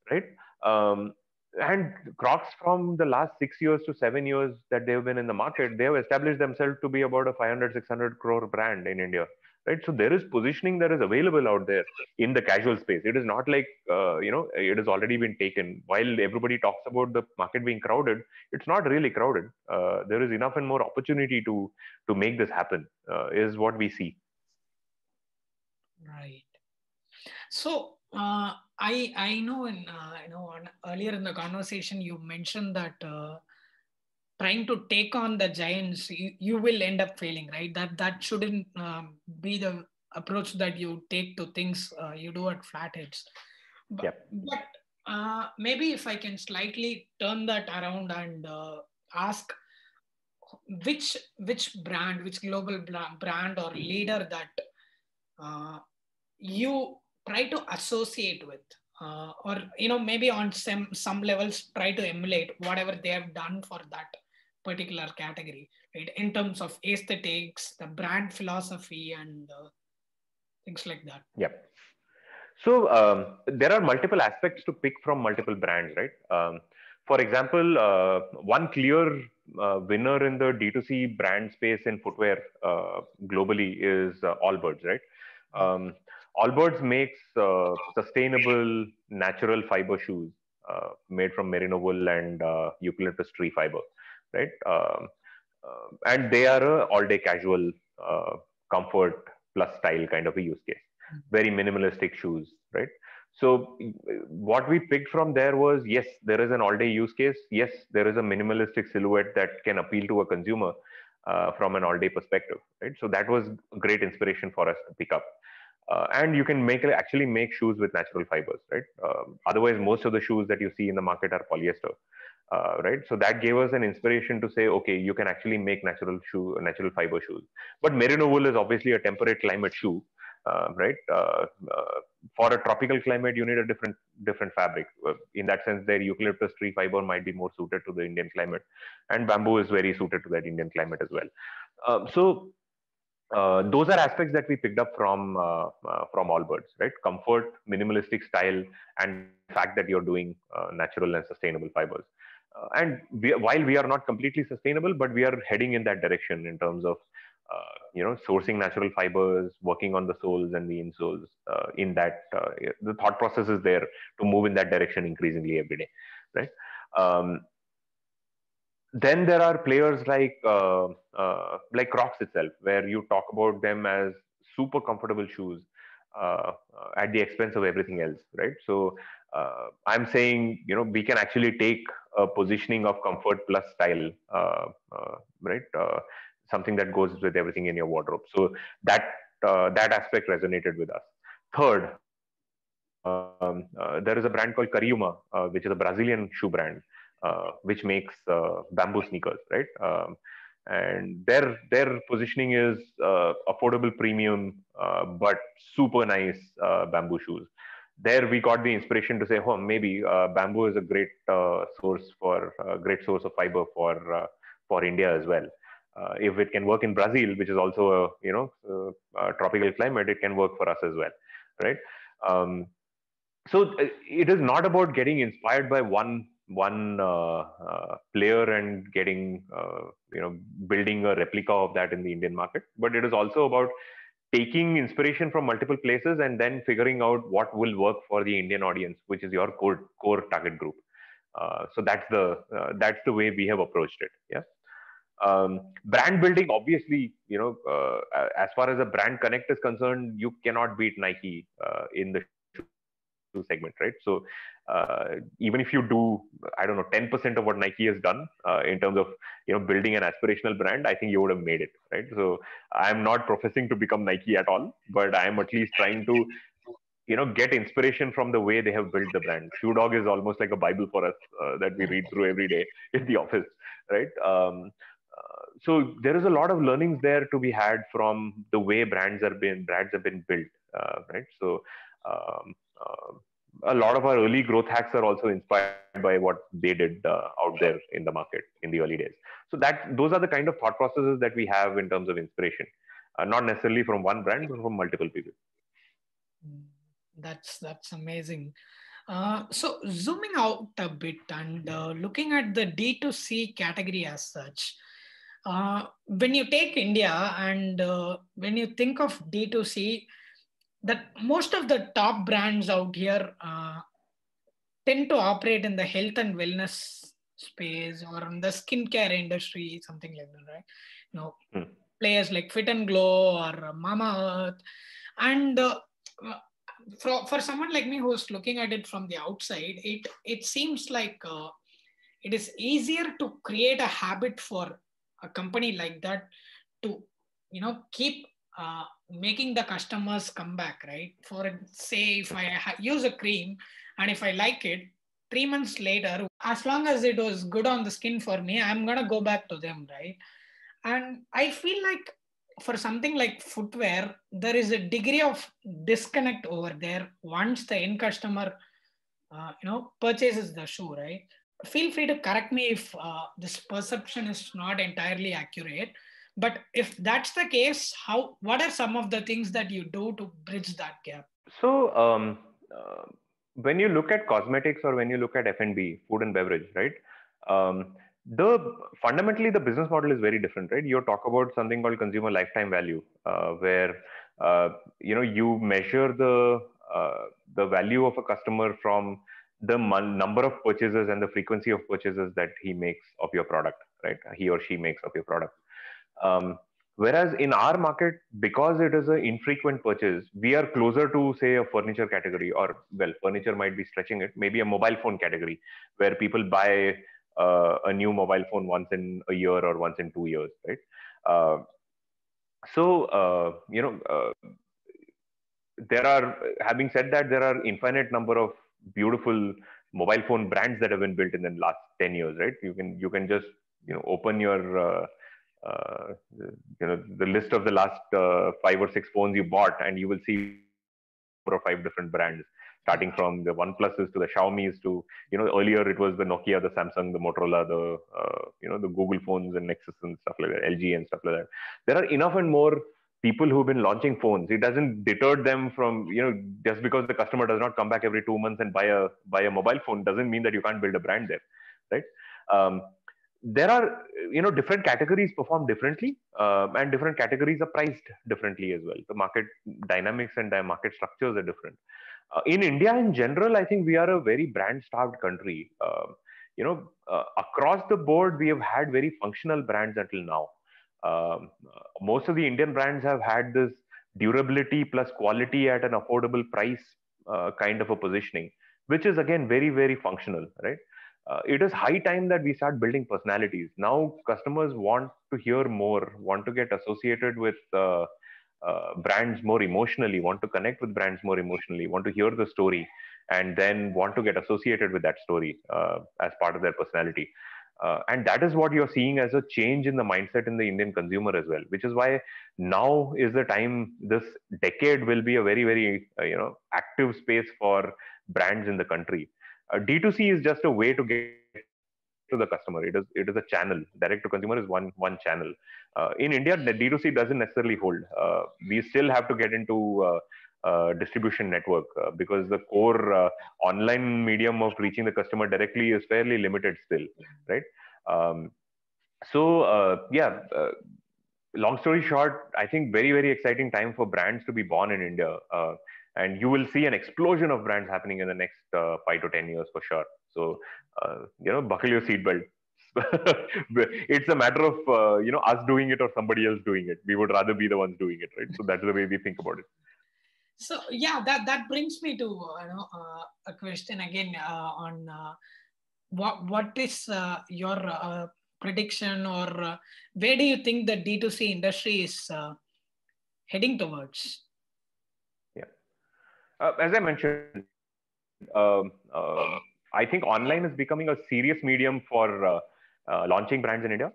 right? And Crocs, from the last 6 years to 7 years that they've been in the market, they have established themselves to be about a 500, 600 crore brand in India, right? So there is positioning that is available out there in the casual space. It is not like, it has already been taken. While everybody talks about the market being crowded, it's not really crowded. There is enough and more opportunity to make this happen, is what we see. Right. So I know earlier in the conversation you mentioned that trying to take on the giants, you will end up failing, right? That shouldn't be the approach that you take to things you do at Flatheads. But maybe if I can slightly turn that around and ask which brand, which global brand or leader that you try to associate with, or maybe on some levels try to emulate whatever they have done for that particular category, right? In terms of aesthetics, the brand philosophy, and things like that. Yep. So there are multiple aspects to pick from multiple brands, right? For example, one clear winner in the D2C brand space in footwear globally is Allbirds, right? Allbirds makes sustainable natural fiber shoes made from merino wool and eucalyptus tree fiber, right? And they are a all-day casual comfort plus style kind of a use case. Very minimalistic shoes, right? So what we picked from there was, yes, there is an all-day use case. Yes, there is a minimalistic silhouette that can appeal to a consumer from an all-day perspective, right? So that was great inspiration for us to pick up. And you can actually make shoes with natural fibers, right? Otherwise, most of the shoes that you see in the market are polyester, right? So that gave us an inspiration to say, okay, you can actually make natural fiber shoes. But merino wool is obviously a temperate climate shoe, right? For a tropical climate, you need a different fabric. In that sense, their eucalyptus tree fiber might be more suited to the Indian climate, and bamboo is very suited to that Indian climate as well. So those are aspects that we picked up from Allbirds, right? Comfort, minimalistic style, and fact that you're doing natural and sustainable fibers. While we are not completely sustainable, but we are heading in that direction in terms of sourcing natural fibers, working on the soles and the insoles. The thought process is there to move in that direction increasingly every day, right? Then there are players like Crocs itself, where you talk about them as super comfortable shoes at the expense of everything else, right? So I'm saying, we can actually take a positioning of comfort plus style, right? Something that goes with everything in your wardrobe. So that aspect resonated with us. Third, there is a brand called Cariuma, which is a Brazilian shoe brand, which makes bamboo sneakers, right? And their positioning is affordable premium, but super nice bamboo shoes. There we got the inspiration to say, oh, maybe bamboo is a great source of fiber for India as well. If it can work in Brazil, which is also a tropical climate, it can work for us as well, right? So it is not about getting inspired by one player and getting building a replica of that in the Indian market, but it is also about taking inspiration from multiple places and then figuring out what will work for the Indian audience, which is your core target group. So that's the way we have approached it. Yeah. Brand building, obviously, as far as a brand connect is concerned, you cannot beat Nike in the segment, right? So even if you do, I don't know, 10% of what Nike has done in terms of building an aspirational brand, I think you would have made it, right? So I'm not professing to become Nike at all, but I'm at least trying to get inspiration from the way they have built the brand. Shoe Dog is almost like a Bible for us that we read through every day in the office, right? So there is a lot of learnings there to be had from the way brands have been built, right? So um, a lot of our early growth hacks are also inspired by what they did out there in the market in the early days. So those are the kind of thought processes that we have in terms of inspiration, not necessarily from one brand, but from multiple people. Mm, that's amazing. So zooming out a bit and looking at the D2C category as such, when you take India and when you think of D2C, that most of the top brands out here tend to operate in the health and wellness space or in the skincare industry, something like that, right? You know, Hmm. players like Fit and Glow or Mama Earth, and for someone like me who's looking at it from the outside, it seems like it is easier to create a habit for a company like that to keep making the customers come back, right? For say if I use a cream and if I like it, 3 months later, as long as it was good on the skin for me, I'm gonna go back to them, right? And I feel like for something like footwear, there is a degree of disconnect over there once the end customer purchases the shoe, right? Feel free to correct me if this perception is not entirely accurate, but if that's the case, what are some of the things that you do to bridge that gap? So, when you look at cosmetics or when you look at F&B, food and beverage, right? Um, the fundamentally the business model is very different, right? You talk about something called consumer lifetime value, where you measure the value of a customer from the number of purchases and the frequency of purchases that he makes of your product, right? He or she makes of your product. Um, Whereas in our market, because it is an infrequent purchase, we are closer to, say, a furniture category, or, well, furniture might be stretching it, maybe a mobile phone category, where people buy a new mobile phone once in a year or once in 2 years, right? Uh, there are, having said that, there are infinite number of beautiful mobile phone brands that have been built in the last 10 years, right? You can just open your the list of the last 5 or 6 phones you bought, and you will see 4 or 5 different brands, starting from the OnePluses to the Xiaomi's to, earlier it was the Nokia, the Samsung, the Motorola, the Google phones and Nexus and stuff like that, LG and stuff like that. There are enough and more people who've been launching phones. It doesn't deter them from, just because the customer does not come back every 2 months and buy a mobile phone doesn't mean that you can't build a brand there, right? Um, there are, different categories perform differently, and different categories are priced differently as well. The market dynamics and the market structures are different. In India in general, I think we are a very brand starved country. Across the board, we have had very functional brands until now. Most of the Indian brands have had this durability plus quality at an affordable price, kind of a positioning, which is again very, very functional, right? It is high time that we start building personalities. Now, customers want to hear more, want to get associated with brands more emotionally, want to connect with brands more emotionally, want to hear the story, and then want to get associated with that story as part of their personality. And that is what you're seeing as a change in the mindset in the Indian consumer as well, which is why now is the time. This decade will be a very, very active space for brands in the country. D2C is just a way to get to the customer. It is a channel. Direct to consumer is one channel. In India, the D2C doesn't necessarily hold. We still have to get into distribution network, because the core online medium of reaching the customer directly is fairly limited still, right? Um, Long story short, I think very, very exciting time for brands to be born in India. And you will see an explosion of brands happening in the next 5 to 10 years for sure. So, buckle your seatbelt. It's a matter of, us doing it or somebody else doing it. We would rather be the ones doing it, right? So that's the way we think about it. So yeah, that brings me to a question again on what is your prediction, or where do you think the D2C industry is heading towards? Yeah. As I mentioned, I think online is becoming a serious medium for launching brands in India.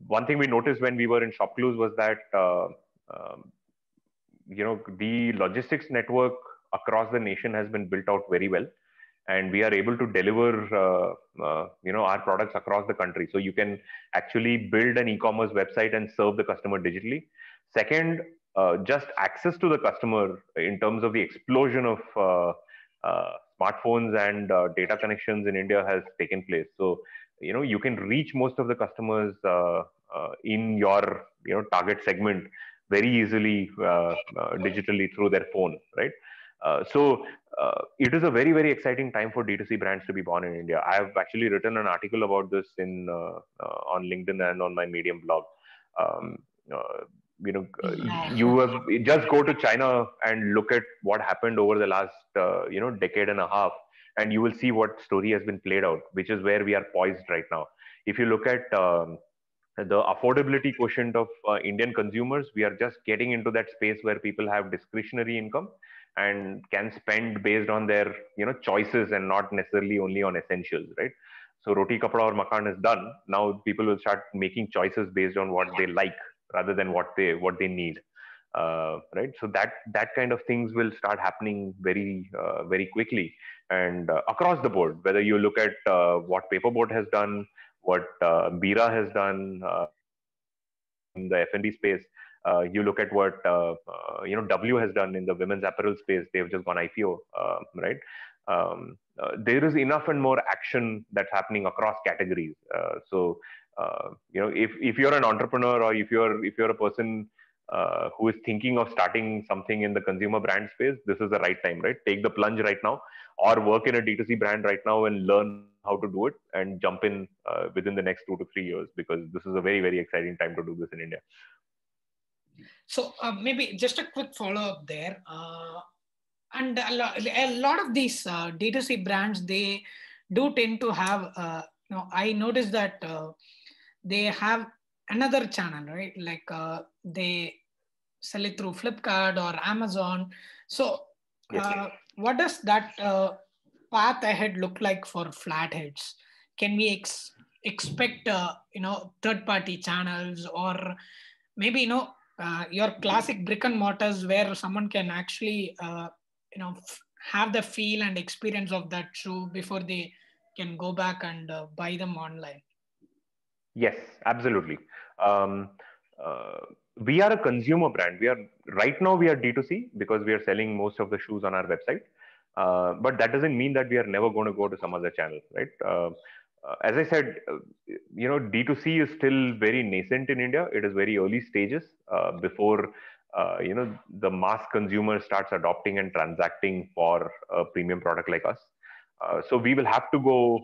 One thing we noticed when we were in ShopClues was that um, the logistics network across the nation has been built out very well, and we are able to deliver our products across the country. So you can actually build an e-commerce website and serve the customer digitally. Second, just access to the customer in terms of the explosion of smartphones and data connections in India has taken place. So you can reach most of the customers in your target segment very easily digitally through their phone, right? It is a very, very exciting time for D2C brands to be born in India. I have actually written an article about this on LinkedIn and on my Medium blog. Um, uh, you have just go to China and look at what happened over the last decade and a half, and you will see what story has been played out, which is where we are poised right now. If you look at the affordability quotient of Indian consumers, we are just getting into that space where people have discretionary income and can spend based on their choices and not necessarily only on essentials, right? So roti kapda or makan is done. Now people will start making choices based on what they like rather than what they need, right? So that kind of things will start happening very quickly, and across the board. Whether you look at what Paperboat has done, what Bira has done in the F&B space. You look at what W has done in the women's apparel space. They've just gone IPO, right? There is enough and more action that's happening across categories. If you're an entrepreneur, or if you're a person who is thinking of starting something in the consumer brand space, this is the right time, right? Take the plunge right now, or work in a D2C brand right now and learn how to do it, and jump in within the next 2 to 3 years, because this is a very, very exciting time to do this in India. So maybe just a quick follow up there. And a lot of these D2C brands, they do tend to have, I noticed that they have another channel, right? Like they sell it through Flipkart or Amazon. So Yes. what does that path ahead look like for Flatheads? Can we expect third party channels, or maybe your classic brick and mortars where someone can actually have the feel and experience of that shoe before they can go back and buy them online? Yes, absolutely. Um, uh, we are a consumer brand. We are D2C because we are selling most of the shoes on our website. But that doesn't mean that we are never going to go to some other channel, right? As I said, D2C is still very nascent in India. It is very early stages before the mass consumer starts adopting and transacting for a premium product like us. So we will have to go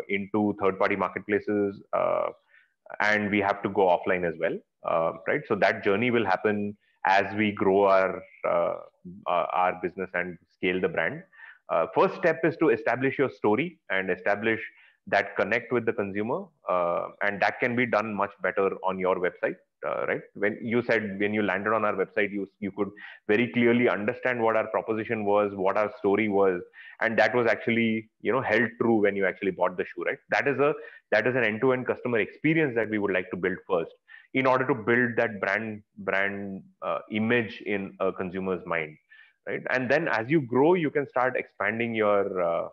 into third-party marketplaces, and we have to go offline as well, right? So that journey will happen as we grow our business and scale the brand. First step is to establish your story and establish that connect with the consumer, and that can be done much better on your website, right? When you landed on our website, you could very clearly understand what our proposition was, what our story was, and that was actually held true when you actually bought the shoe, right? That is an end-to-end customer experience that we would like to build first, in order to build that brand image in a consumer's mind, right? And then as you grow, you can start expanding your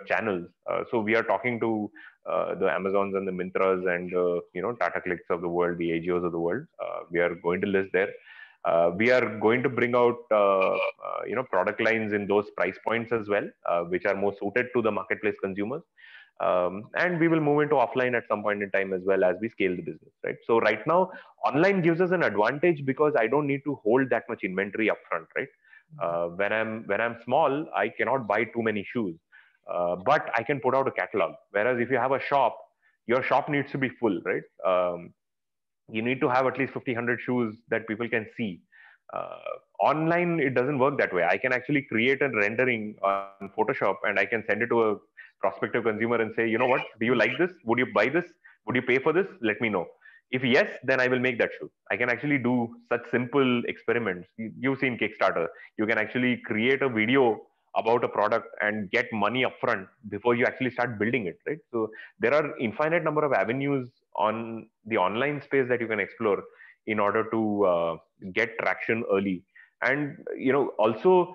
channels. So we are talking to the Amazons and the Mintras and Tata Clicks of the world, the Agios of the world. We are going to list there. We are going to bring out product lines in those price points as well, which are more suited to the marketplace consumers. And we will move into offline at some point in time as well, as we scale the business, right? So right now, online gives us an advantage because I don't need to hold that much inventory upfront, right? When I'm small, I cannot buy too many shoes, but I can put out a catalog. Whereas if you have a shop, your shop needs to be full, right? You need to have at least 50, 100 shoes that people can see. Online, it doesn't work that way. I can actually create a rendering on Photoshop, and I can send it to a prospective consumer and say, you know what, do you like this? Would you buy this? Would you pay for this? Let me know. If yes, then I will make that shoe. I can actually do such simple experiments. You've seen Kickstarter. You can actually create a video about a product and get money upfront before you actually start building it, right? So there are infinite number of avenues on the online space that you can explore in order to get traction early. And also,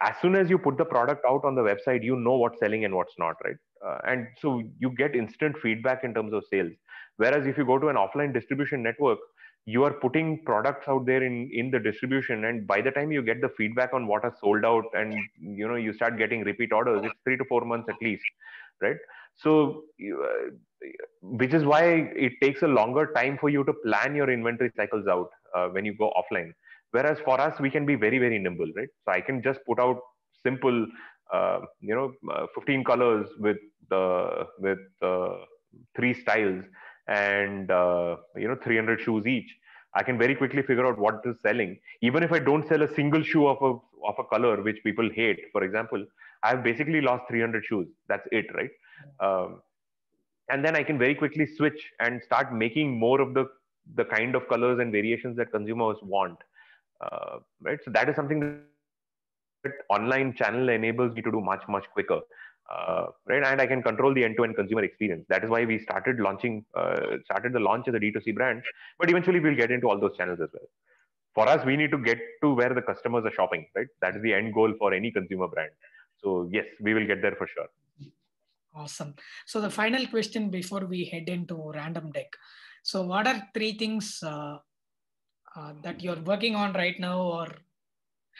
as soon as you put the product out on the website, you know what's selling and what's not, right? And so you get instant feedback in terms of sales. Whereas if you go to an offline distribution network, you are putting products out there in the distribution, and by the time you get the feedback on what has sold out, and you start getting repeat orders, it's 3 to 4 months at least, right? So which is why it takes a longer time for you to plan your inventory cycles out when you go offline. Whereas for us, we can be very, very nimble, right? So I can just put out simple 15 colors with three styles, and 300 shoes each. I can very quickly figure out what is selling. Even if I don't sell a single shoe of a color which people hate, for example, I've basically lost 300 shoes. That's it, right? And then I can very quickly switch and start making more of the kind of colors and variations that consumers want, right? So that is something that online channel enables me to do much, much quicker, right? And I can control the end-to-end consumer experience. That is why we started the launch as a D2C brand, but eventually we'll get into all those channels as well. For us, we need to get to where the customers are shopping, right? That is the end goal for any consumer brand. So yes, we will get there for sure. Awesome. So the final question before we head into Random Deck. So what are 3 things that you're working on right now or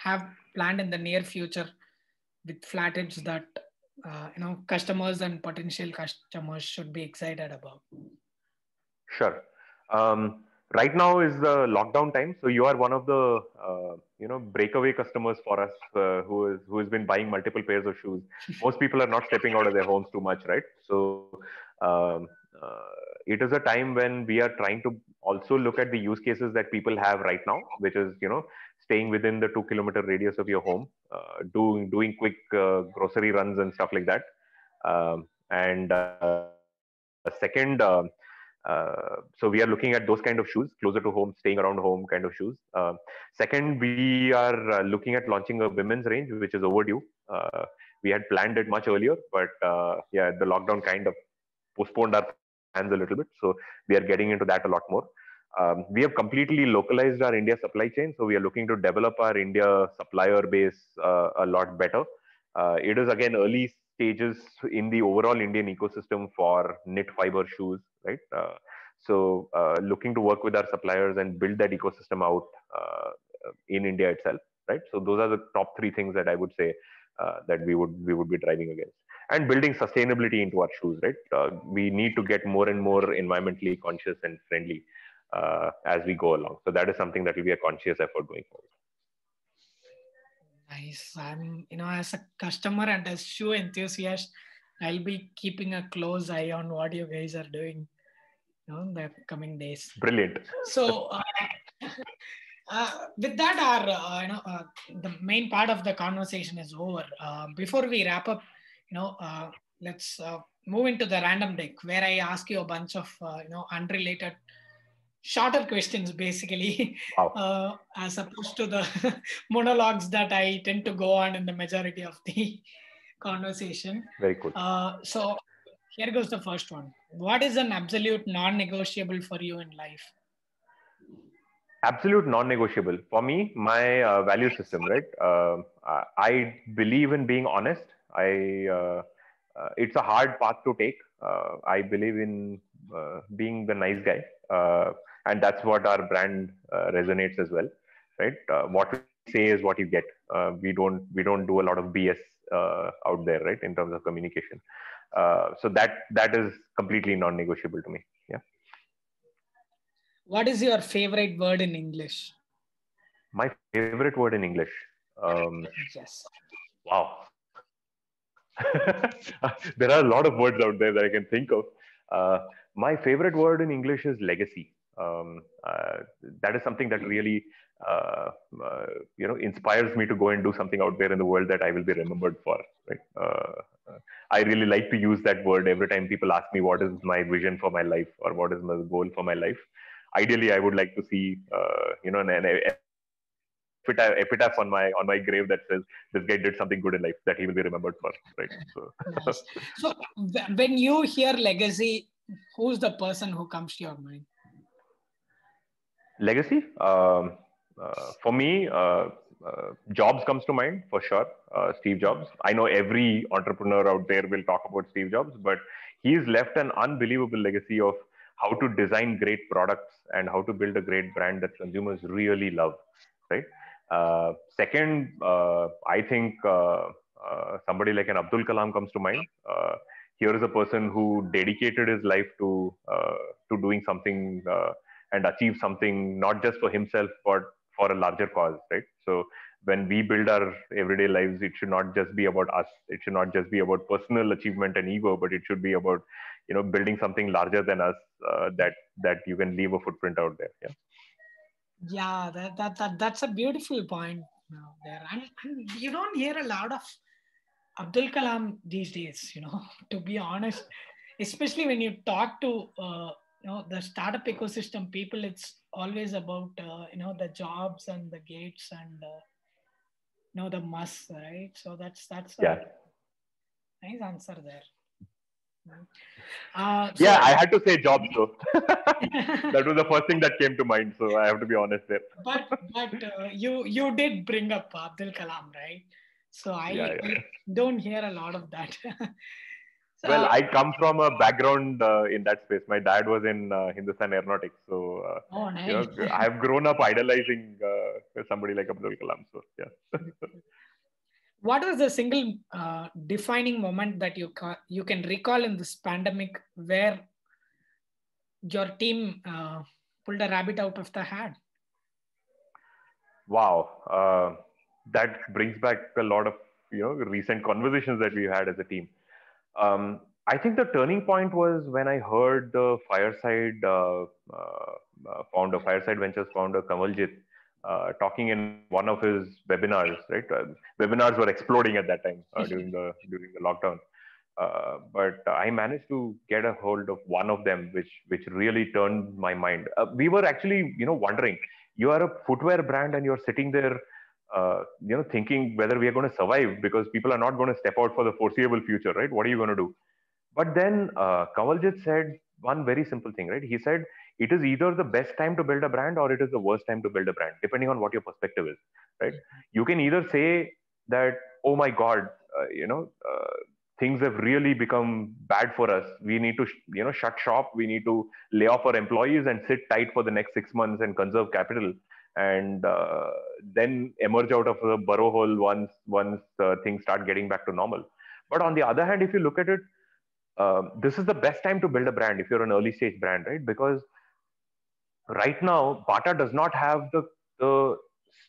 have planned in the near future with Flatheads that customers and potential customers should be excited about? Sure. Right now is the lockdown time, so you are one of the breakaway customers for us who has been buying multiple pairs of shoes. Most people are not stepping out of their homes too much, right? So it is a time when we are trying to also look at the use cases that people have right now, which is staying within the 2 kilometer radius of your home, doing quick grocery runs and stuff like that. And second. So we are looking at those kind of shoes, closer to home, staying around home kind of shoes. Second, we are looking at launching a women's range, which is overdue. We had planned it much earlier, but the lockdown kind of postponed our plans a little bit. So we are getting into that a lot more. We have completely localized our India supply chain. So we are looking to develop our India supplier base a lot better. It is again early stages in the overall Indian ecosystem for knit fiber shoes, right? So looking to work with our suppliers and build that ecosystem out in India itself, right? So those are the top 3 things that I would say that we would be driving against. And building sustainability into our shoes, right? We need to get more and more environmentally conscious and friendly as we go along. So that is something that will be a conscious effort going forward. Nice. I'm, as a customer and as shoe enthusiast, I'll be keeping a close eye on what you guys are doing, in the coming days. Brilliant. So, with that, the main part of the conversation is over. Before we wrap up, let's move into the Random Deck, where I ask you a bunch of, unrelated, shorter questions, basically, wow. As opposed to the monologues that I tend to go on in the majority of the conversation. Very cool. So here goes the first one. What is an absolute non-negotiable for you in life? Absolute non-negotiable for me, my value system, right? I believe in being honest. It's a hard path to take. I believe in being the nice guy, and that's what our brand resonates as well, right? What we say is what you get. We don't do a lot of BS out there, right? In terms of communication. So that is completely non-negotiable to me. Yeah. What is your favorite word in English? My favorite word in English. Yes. Wow. There are a lot of words out there that I can think of. My favorite word in English is legacy. That is something that really, inspires me to go and do something out there in the world that I will be remembered for. Right? I really like to use that word every time people ask me what is my vision for my life or what is my goal for my life. Ideally, I would like to see, an epitaph on my grave that says this guy did something good in life that he will be remembered for, right? So Nice. So when you hear legacy, who's the person who comes to your mind? legacy, for me, Jobs comes to mind for sure. Steve Jobs. I know every entrepreneur out there will talk about Steve Jobs, but he's left an unbelievable legacy of how to design great products and how to build a great brand that consumers really love, right? Second, I think somebody like an Abdul Kalam comes to mind. Here is a person who dedicated his life to doing something and achieve something not just for himself but for a larger cause, right? So when we build our everyday lives, it should not just be about us. It should not just be about personal achievement and ego, but it should be about building something larger than us, that you can leave a footprint out there. Yeah. Yeah, that's a beautiful point now there. And you don't hear a lot of Abdul Kalam these days, to be honest, especially when you talk to the startup ecosystem people, it's always about the jobs and the Gates and the Musk, right? So that's a Yeah. nice answer there. Yeah, So I had to say Jobs though. That was the first thing that came to mind, so I have to be honest there. but you did bring up Abdul Kalam, right? So Yeah, I yeah. don't hear a lot of that. Well, So I come from a background in that space. My dad was in Hindustan Aeronautics, so oh, nice. I have grown up idolizing somebody like Abdul Kalam. So yeah. What was the single defining moment that you can recall in this pandemic where your team pulled a rabbit out of the hat? Wow, that brings back a lot of recent conversations that we had as a team. I think the turning point was when I heard the Fireside Ventures founder Kawaljit talking in one of his webinars. Right, webinars were exploding at that time during the lockdown. But I managed to get a hold of one of them, which really turned my mind. We were actually, wondering. You are a footwear brand, and you're sitting there, thinking whether we are going to survive because people are not going to step out for the foreseeable future, right? What are you going to do? But then Kawaljit said one very simple thing, right? He said it is either the best time to build a brand or it is the worst time to build a brand, depending on what your perspective is, right? You can either say that, oh my God, things have really become bad for us. We need to, shut shop. We need to lay off our employees and sit tight for the next 6 months and conserve capital, and then emerge out of the burrow hole once things start getting back to normal. But on the other hand, if you look at it, this is the best time to build a brand if you're an early stage brand, right? Because right now, Bata does not have the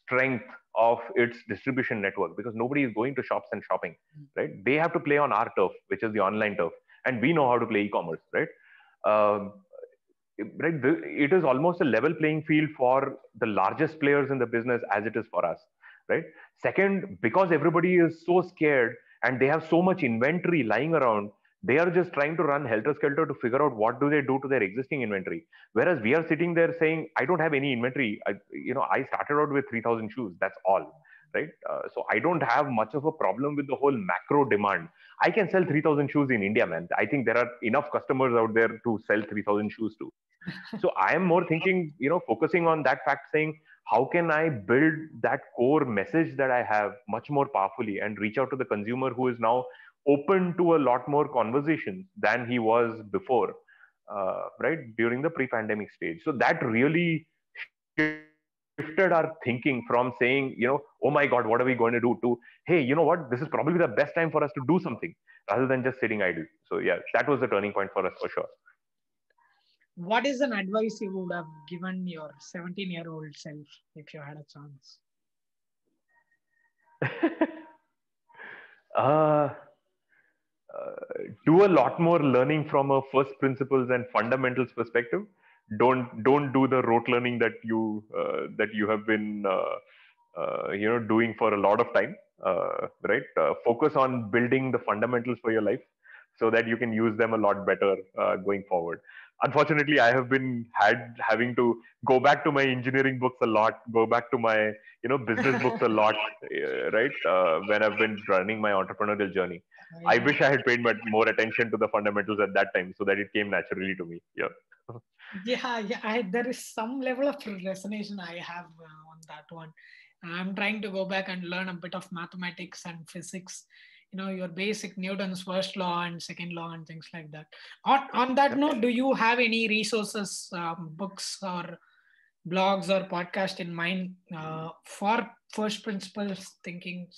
strength of its distribution network because nobody is going to shops and shopping, right? They have to play on our turf, which is the online turf, and we know how to play e-commerce, right? Um, right, it is almost a level playing field for the largest players in the business as it is for us, right? Second, because everybody is so scared and they have so much inventory lying around, they are just trying to run helter skelter to figure out what do they do to their existing inventory. Whereas we are sitting there saying, I don't have any inventory. I started out with 3,000 shoes. That's all, right? So I don't have much of a problem with the whole macro demand. I can sell 3,000 shoes in India, man. I think there are enough customers out there to sell 3,000 shoes to. So I am more thinking, focusing on that fact, saying, how can I build that core message that I have much more powerfully and reach out to the consumer who is now open to a lot more conversations than he was before, right, during the pre-pandemic stage. So that really shifted our thinking from saying, oh my God, what are we going to do, to, hey, you know what, this is probably the best time for us to do something rather than just sitting idle. So yeah, that was the turning point for us for sure. What is an advice you would have given your 17-year-old self if you had a chance? uh, do a lot more learning from a first principles and fundamentals perspective. Don't do the rote learning that you have been doing for a lot of time. Right. Focus on building the fundamentals for your life. so that you can use them a lot better going forward. Unfortunately, I have been having to go back to my engineering books a lot, go back to my business books a lot, right? When I've been running my entrepreneurial journey, I Yeah. wish I had paid more attention to the fundamentals at that time, so that it came naturally to me. Yeah. Yeah. There is some level of resonation I have on that one. I'm trying to go back and learn a bit of mathematics and physics. Your basic Newton's first law and second law and things like that. On that Yep. note, do you have any resources, books or blogs or podcast in mind for first principles thinking?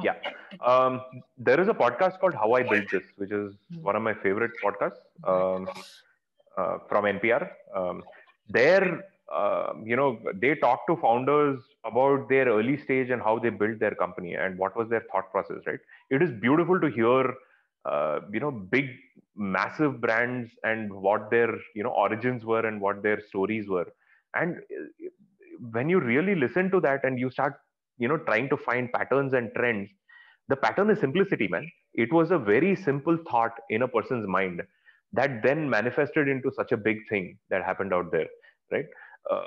Yeah. There is a podcast called How I Built This, which is one of my favorite podcasts from NPR. There, they talk to founders about their early stage and how they built their company and what was their thought process, right? It is beautiful to hear, big, massive brands and what their, origins were and what their stories were. And when you really listen to that and you start trying to find patterns and trends, the pattern is simplicity, man. It was a very simple thought in a person's mind that then manifested into such a big thing that happened out there, right? uh,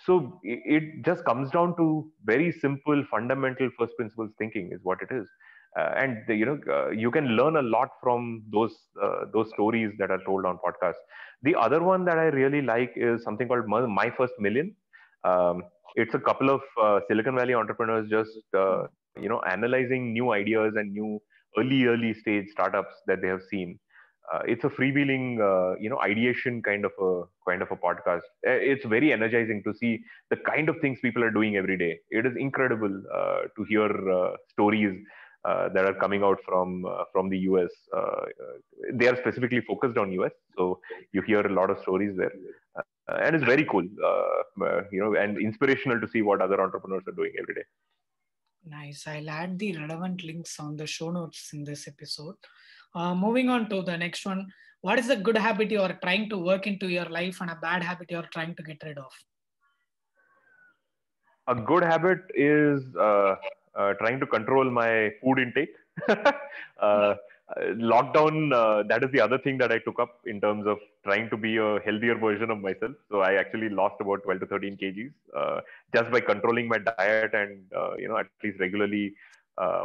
so it just comes down to very simple fundamental first principles thinking is what it is. And you can learn a lot from those stories that are told on podcasts. The other one that I really like is something called My First Million. It's a couple of Silicon Valley entrepreneurs just analyzing new ideas and new early stage startups that they have seen. It's a freewheeling ideation kind of a podcast. It's very energizing to see the kind of things people are doing every day. It is incredible to hear stories that are coming out from the US. They are specifically focused on US, so you hear a lot of stories there, and it's very cool, and inspirational to see what other entrepreneurs are doing every day. Nice. I'll add the relevant links on the show notes in this episode. Moving on to the next one. What is the good habit you are trying to work into your life and a bad habit you are trying to get rid of? A good habit is trying to control my food intake. Lockdown, that is the other thing that I took up in terms of trying to be a healthier version of myself. So I actually lost about 12 to 13 kgs just by controlling my diet and, at least regularly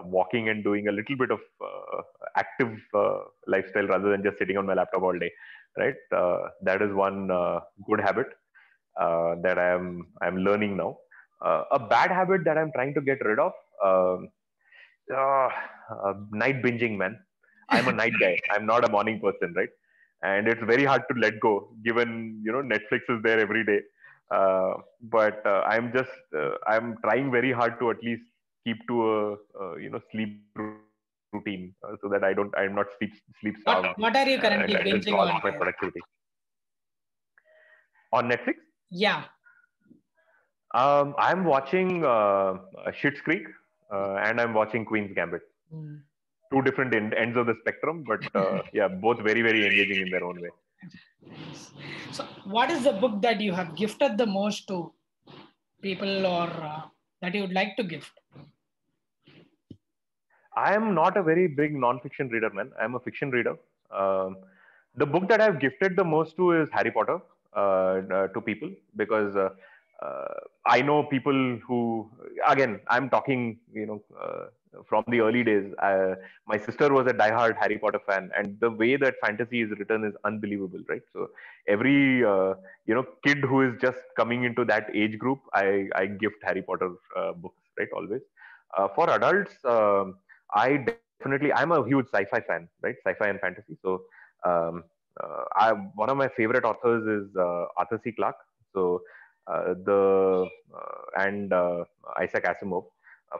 walking and doing a little bit of active lifestyle rather than just sitting on my laptop all day. Right. That is one good habit that I'm learning now. A bad habit that I'm trying to get rid of, uh, night binging, man. I'm a night guy. I'm not a morning person, right? And it's very hard to let go, given Netflix is there every day. But I'm trying very hard to at least keep to a sleep routine so that I'm not sleep starved, What are you and currently that can binging cause on my there? productivity. On Netflix, Yeah. I'm watching Schitt's Creek, and I'm watching Queen's Gambit. Mm. Two different ends of the spectrum, but yeah, both very, very engaging in their own way. So, what is the book that you have gifted the most to people or that you would like to gift? I am not a very big non-fiction reader, man. I'm a fiction reader. Um, the book that I've gifted the most to is Harry Potter to people, because I know people who, again, I'm talking, from the early days. My sister was a diehard Harry Potter fan, and the way that fantasy is written is unbelievable, right? So every kid who is just coming into that age group, I gift Harry Potter books, right? Always. For adults, I'm a huge sci-fi fan, right? Sci-fi and fantasy. So one of my favorite authors is Arthur C. Clarke. So the and Isaac Asimov.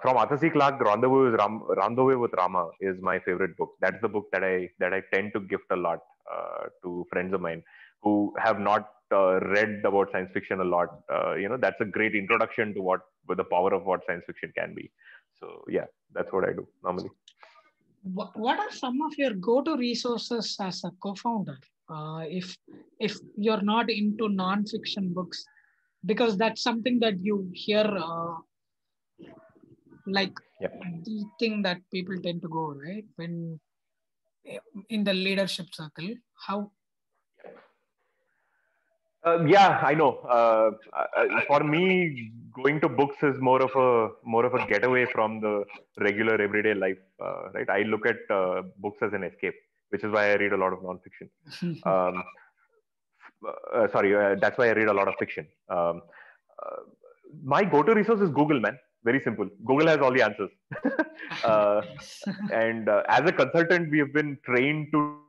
From Arthur C. Clarke, Rendezvous with Rama is my favorite book. That's the book that I tend to gift a lot to friends of mine who have not read about science fiction a lot. That's a great introduction to the power of what science fiction can be. So yeah, that's what I do normally. What are some of your go-to resources as a co-founder? If you're not into non-fiction books, because that's something that you hear, like Yeah. the thing that people tend to go right when in the leadership circle? How? Yeah, I know. For me, going to books is more of a getaway from the regular everyday life. Right? I look at books as an escape, which is why I read a lot of nonfiction. Um, Sorry, that's why I read a lot of fiction. Uh, my go-to resource is Google, man. Very simple. Google has all the answers. uh, and as a consultant, we have been trained to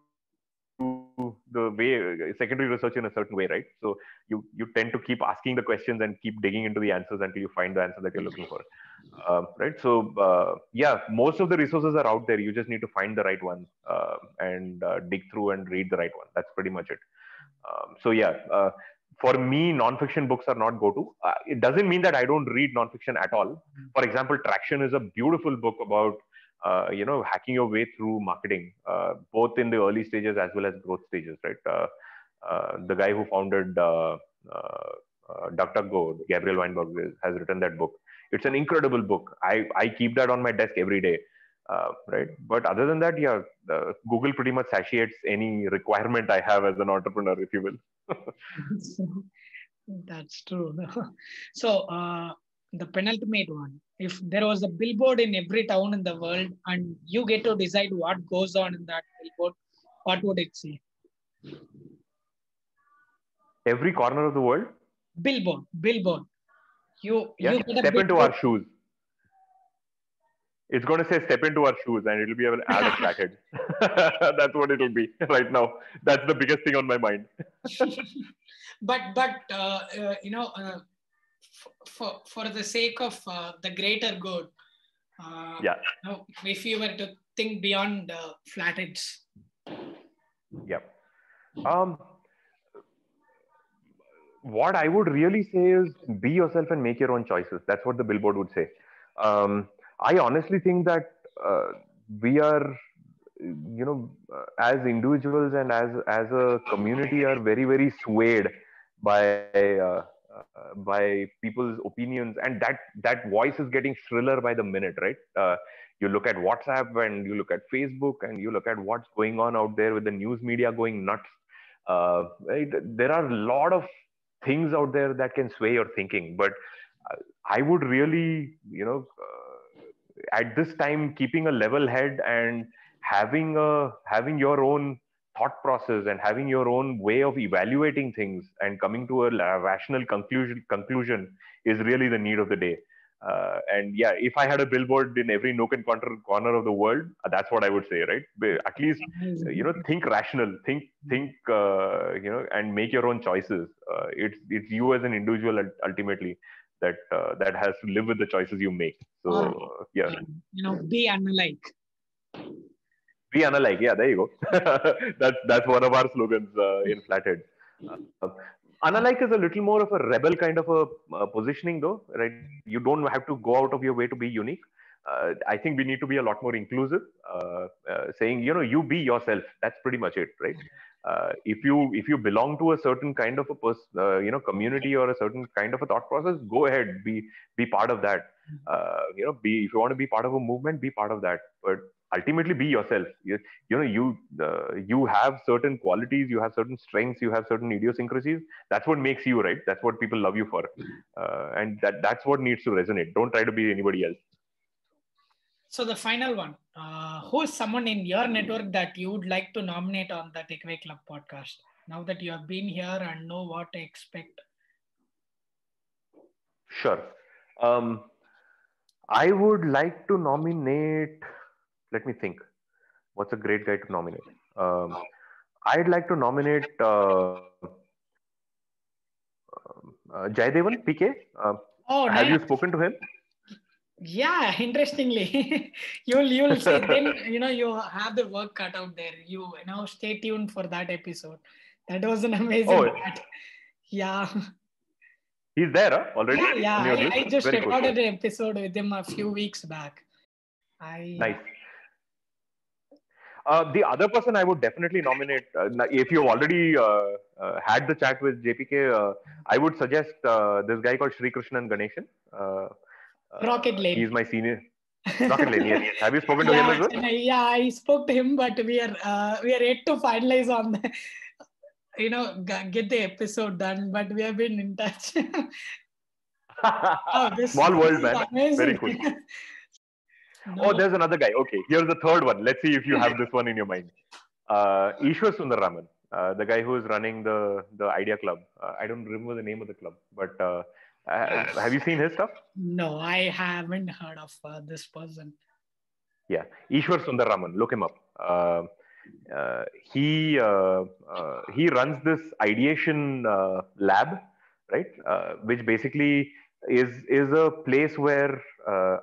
the way secondary research in a certain way, right? So you tend to keep asking the questions and keep digging into the answers until you find the answer that you're looking for, right? So yeah, most of the resources are out there. You just need to find the right one and dig through and read the right one. That's pretty much it. So yeah, for me, nonfiction books are not go-to. It doesn't mean that I don't read nonfiction at all. For example, Traction is a beautiful book about hacking your way through marketing, both in the early stages as well as growth stages, right? The guy who founded DuckDuckGo, Gabriel Weinberg, has written that book. It's an incredible book. I keep that on my desk every day. Right. But other than that, yeah, Google pretty much satiates any requirement I have as an entrepreneur, if you will. That's true. So, the penultimate one. If there was a billboard in every town in the world and you get to decide what goes on in that billboard, what would it say? Every corner of the world? Billboard. You Yeah, get a step into billboard. our shoes. It's going to say step into our shoes and it'll be an ad of flatheads. That's what it'll be right now. That's the biggest thing on my mind. but for the sake of the greater good, yeah. If you were to think beyond flatheads. Yeah. What I would really say is be yourself and make your own choices. That's what the billboard would say. I honestly think that we are, as individuals and as a community, are very very swayed by people's opinions, and that voice is getting shriller by the minute, right? You look at WhatsApp and you look at Facebook and you look at what's going on out there with the news media going nuts. Right? There are a lot of things out there that can sway your thinking, but I would really, at this time, keeping a level head and having your own thought process and having your own way of evaluating things and coming to a rational conclusion is really the need of the day. And yeah, if I had a billboard in every nook and corner of the world, that's what I would say, right? At least, think rational, think, and make your own choices. It's you as an individual ultimately that has to live with the choices you make. So yeah, be unlike. Be unlike. Yeah, there you go. that's one of our slogans in Flathead. Unlike is a little more of a rebel kind of a positioning, though, right? You don't have to go out of your way to be unique. I think we need to be a lot more inclusive, saying, you be yourself. That's pretty much it, right? If you belong to a certain kind of a community or a certain kind of a thought process, go ahead, be part of that. If you want to be part of a movement, be part of that. But ultimately, be yourself. You have certain qualities, you have certain strengths, you have certain idiosyncrasies. That's what makes you, right? That's what people love you for, and that's what needs to resonate. Don't try to be anybody else. So the final one, who is someone in your network that you would like to nominate on the Takeaway Club podcast? Now that you have been here and know what to expect. Sure. I would like to nominate. Let me think. What's a great guy to nominate? I'd like to nominate Jaidevan PK. Have you spoken to him? Yeah, interestingly, you'll say then you have the work cut out there. You stay tuned for that episode. That was an amazing chat. Yeah. He's there already. Yeah. I just recorded an episode with him a few weeks back. Nice. The other person I would definitely nominate, if you've already had the chat with JPK, I would suggest this guy called Sri Krishnan Ganeshan. Rocket Lane. He's my senior. Rocket Lane, yes. Have you spoken to him as well? Yeah, I spoke to him, but we are yet to finalize on the, get the episode done. But we have been in touch. Small world, man. Amazing. Very cool. Oh, there's another guy. Okay, here's the third one. Let's see if you have this one in your mind. Ishwar Sundararaman, the guy who is running the Idea Club. I don't remember the name of the club, but have you seen his stuff? No, I haven't heard of this person. Yeah, Ishwar Sundararaman. Look him up. He runs this ideation lab, right? Which basically is a place where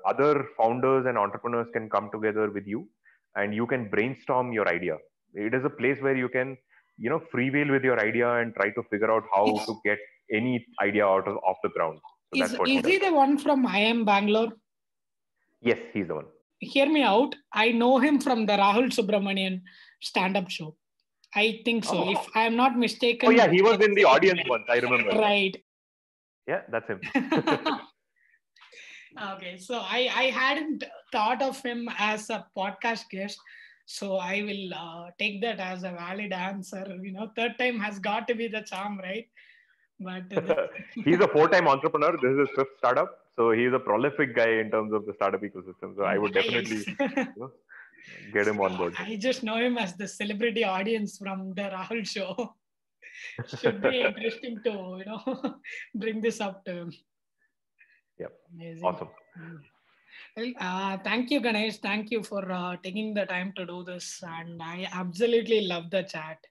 other founders and entrepreneurs can come together with you, and you can brainstorm your idea. It is a place where you can, freewheel with your idea and try to figure out how to get any idea out of off the ground. So is he the one from IIM Bangalore? Yes, he's the one. Hear me out. I know him from the Rahul Subramanian stand-up show. I think so. If I am not mistaken. Oh yeah, he was in the audience once. I remember. Right. Yeah, that's him. Okay, so I hadn't thought of him as a podcast guest, so I will take that as a valid answer. Third time has got to be the charm, right? But he's a 4-time entrepreneur. This is his 5th startup, so he's a prolific guy in terms of the startup ecosystem. So I would definitely get him on board. I just know him as the celebrity audience from the Rahul show. Should be interesting to bring this up to him. Yep. Amazing. Awesome. Well, thank you, Ganesh. Thank you for taking the time to do this, and I absolutely love the chat.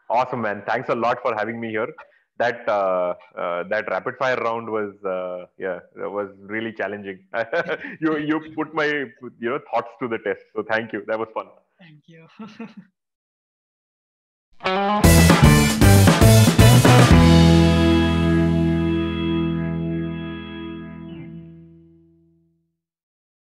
Awesome, man. Thanks a lot for having me here. That that rapid fire round was was really challenging. you put my thoughts to the test. So thank you. That was fun. Thank you.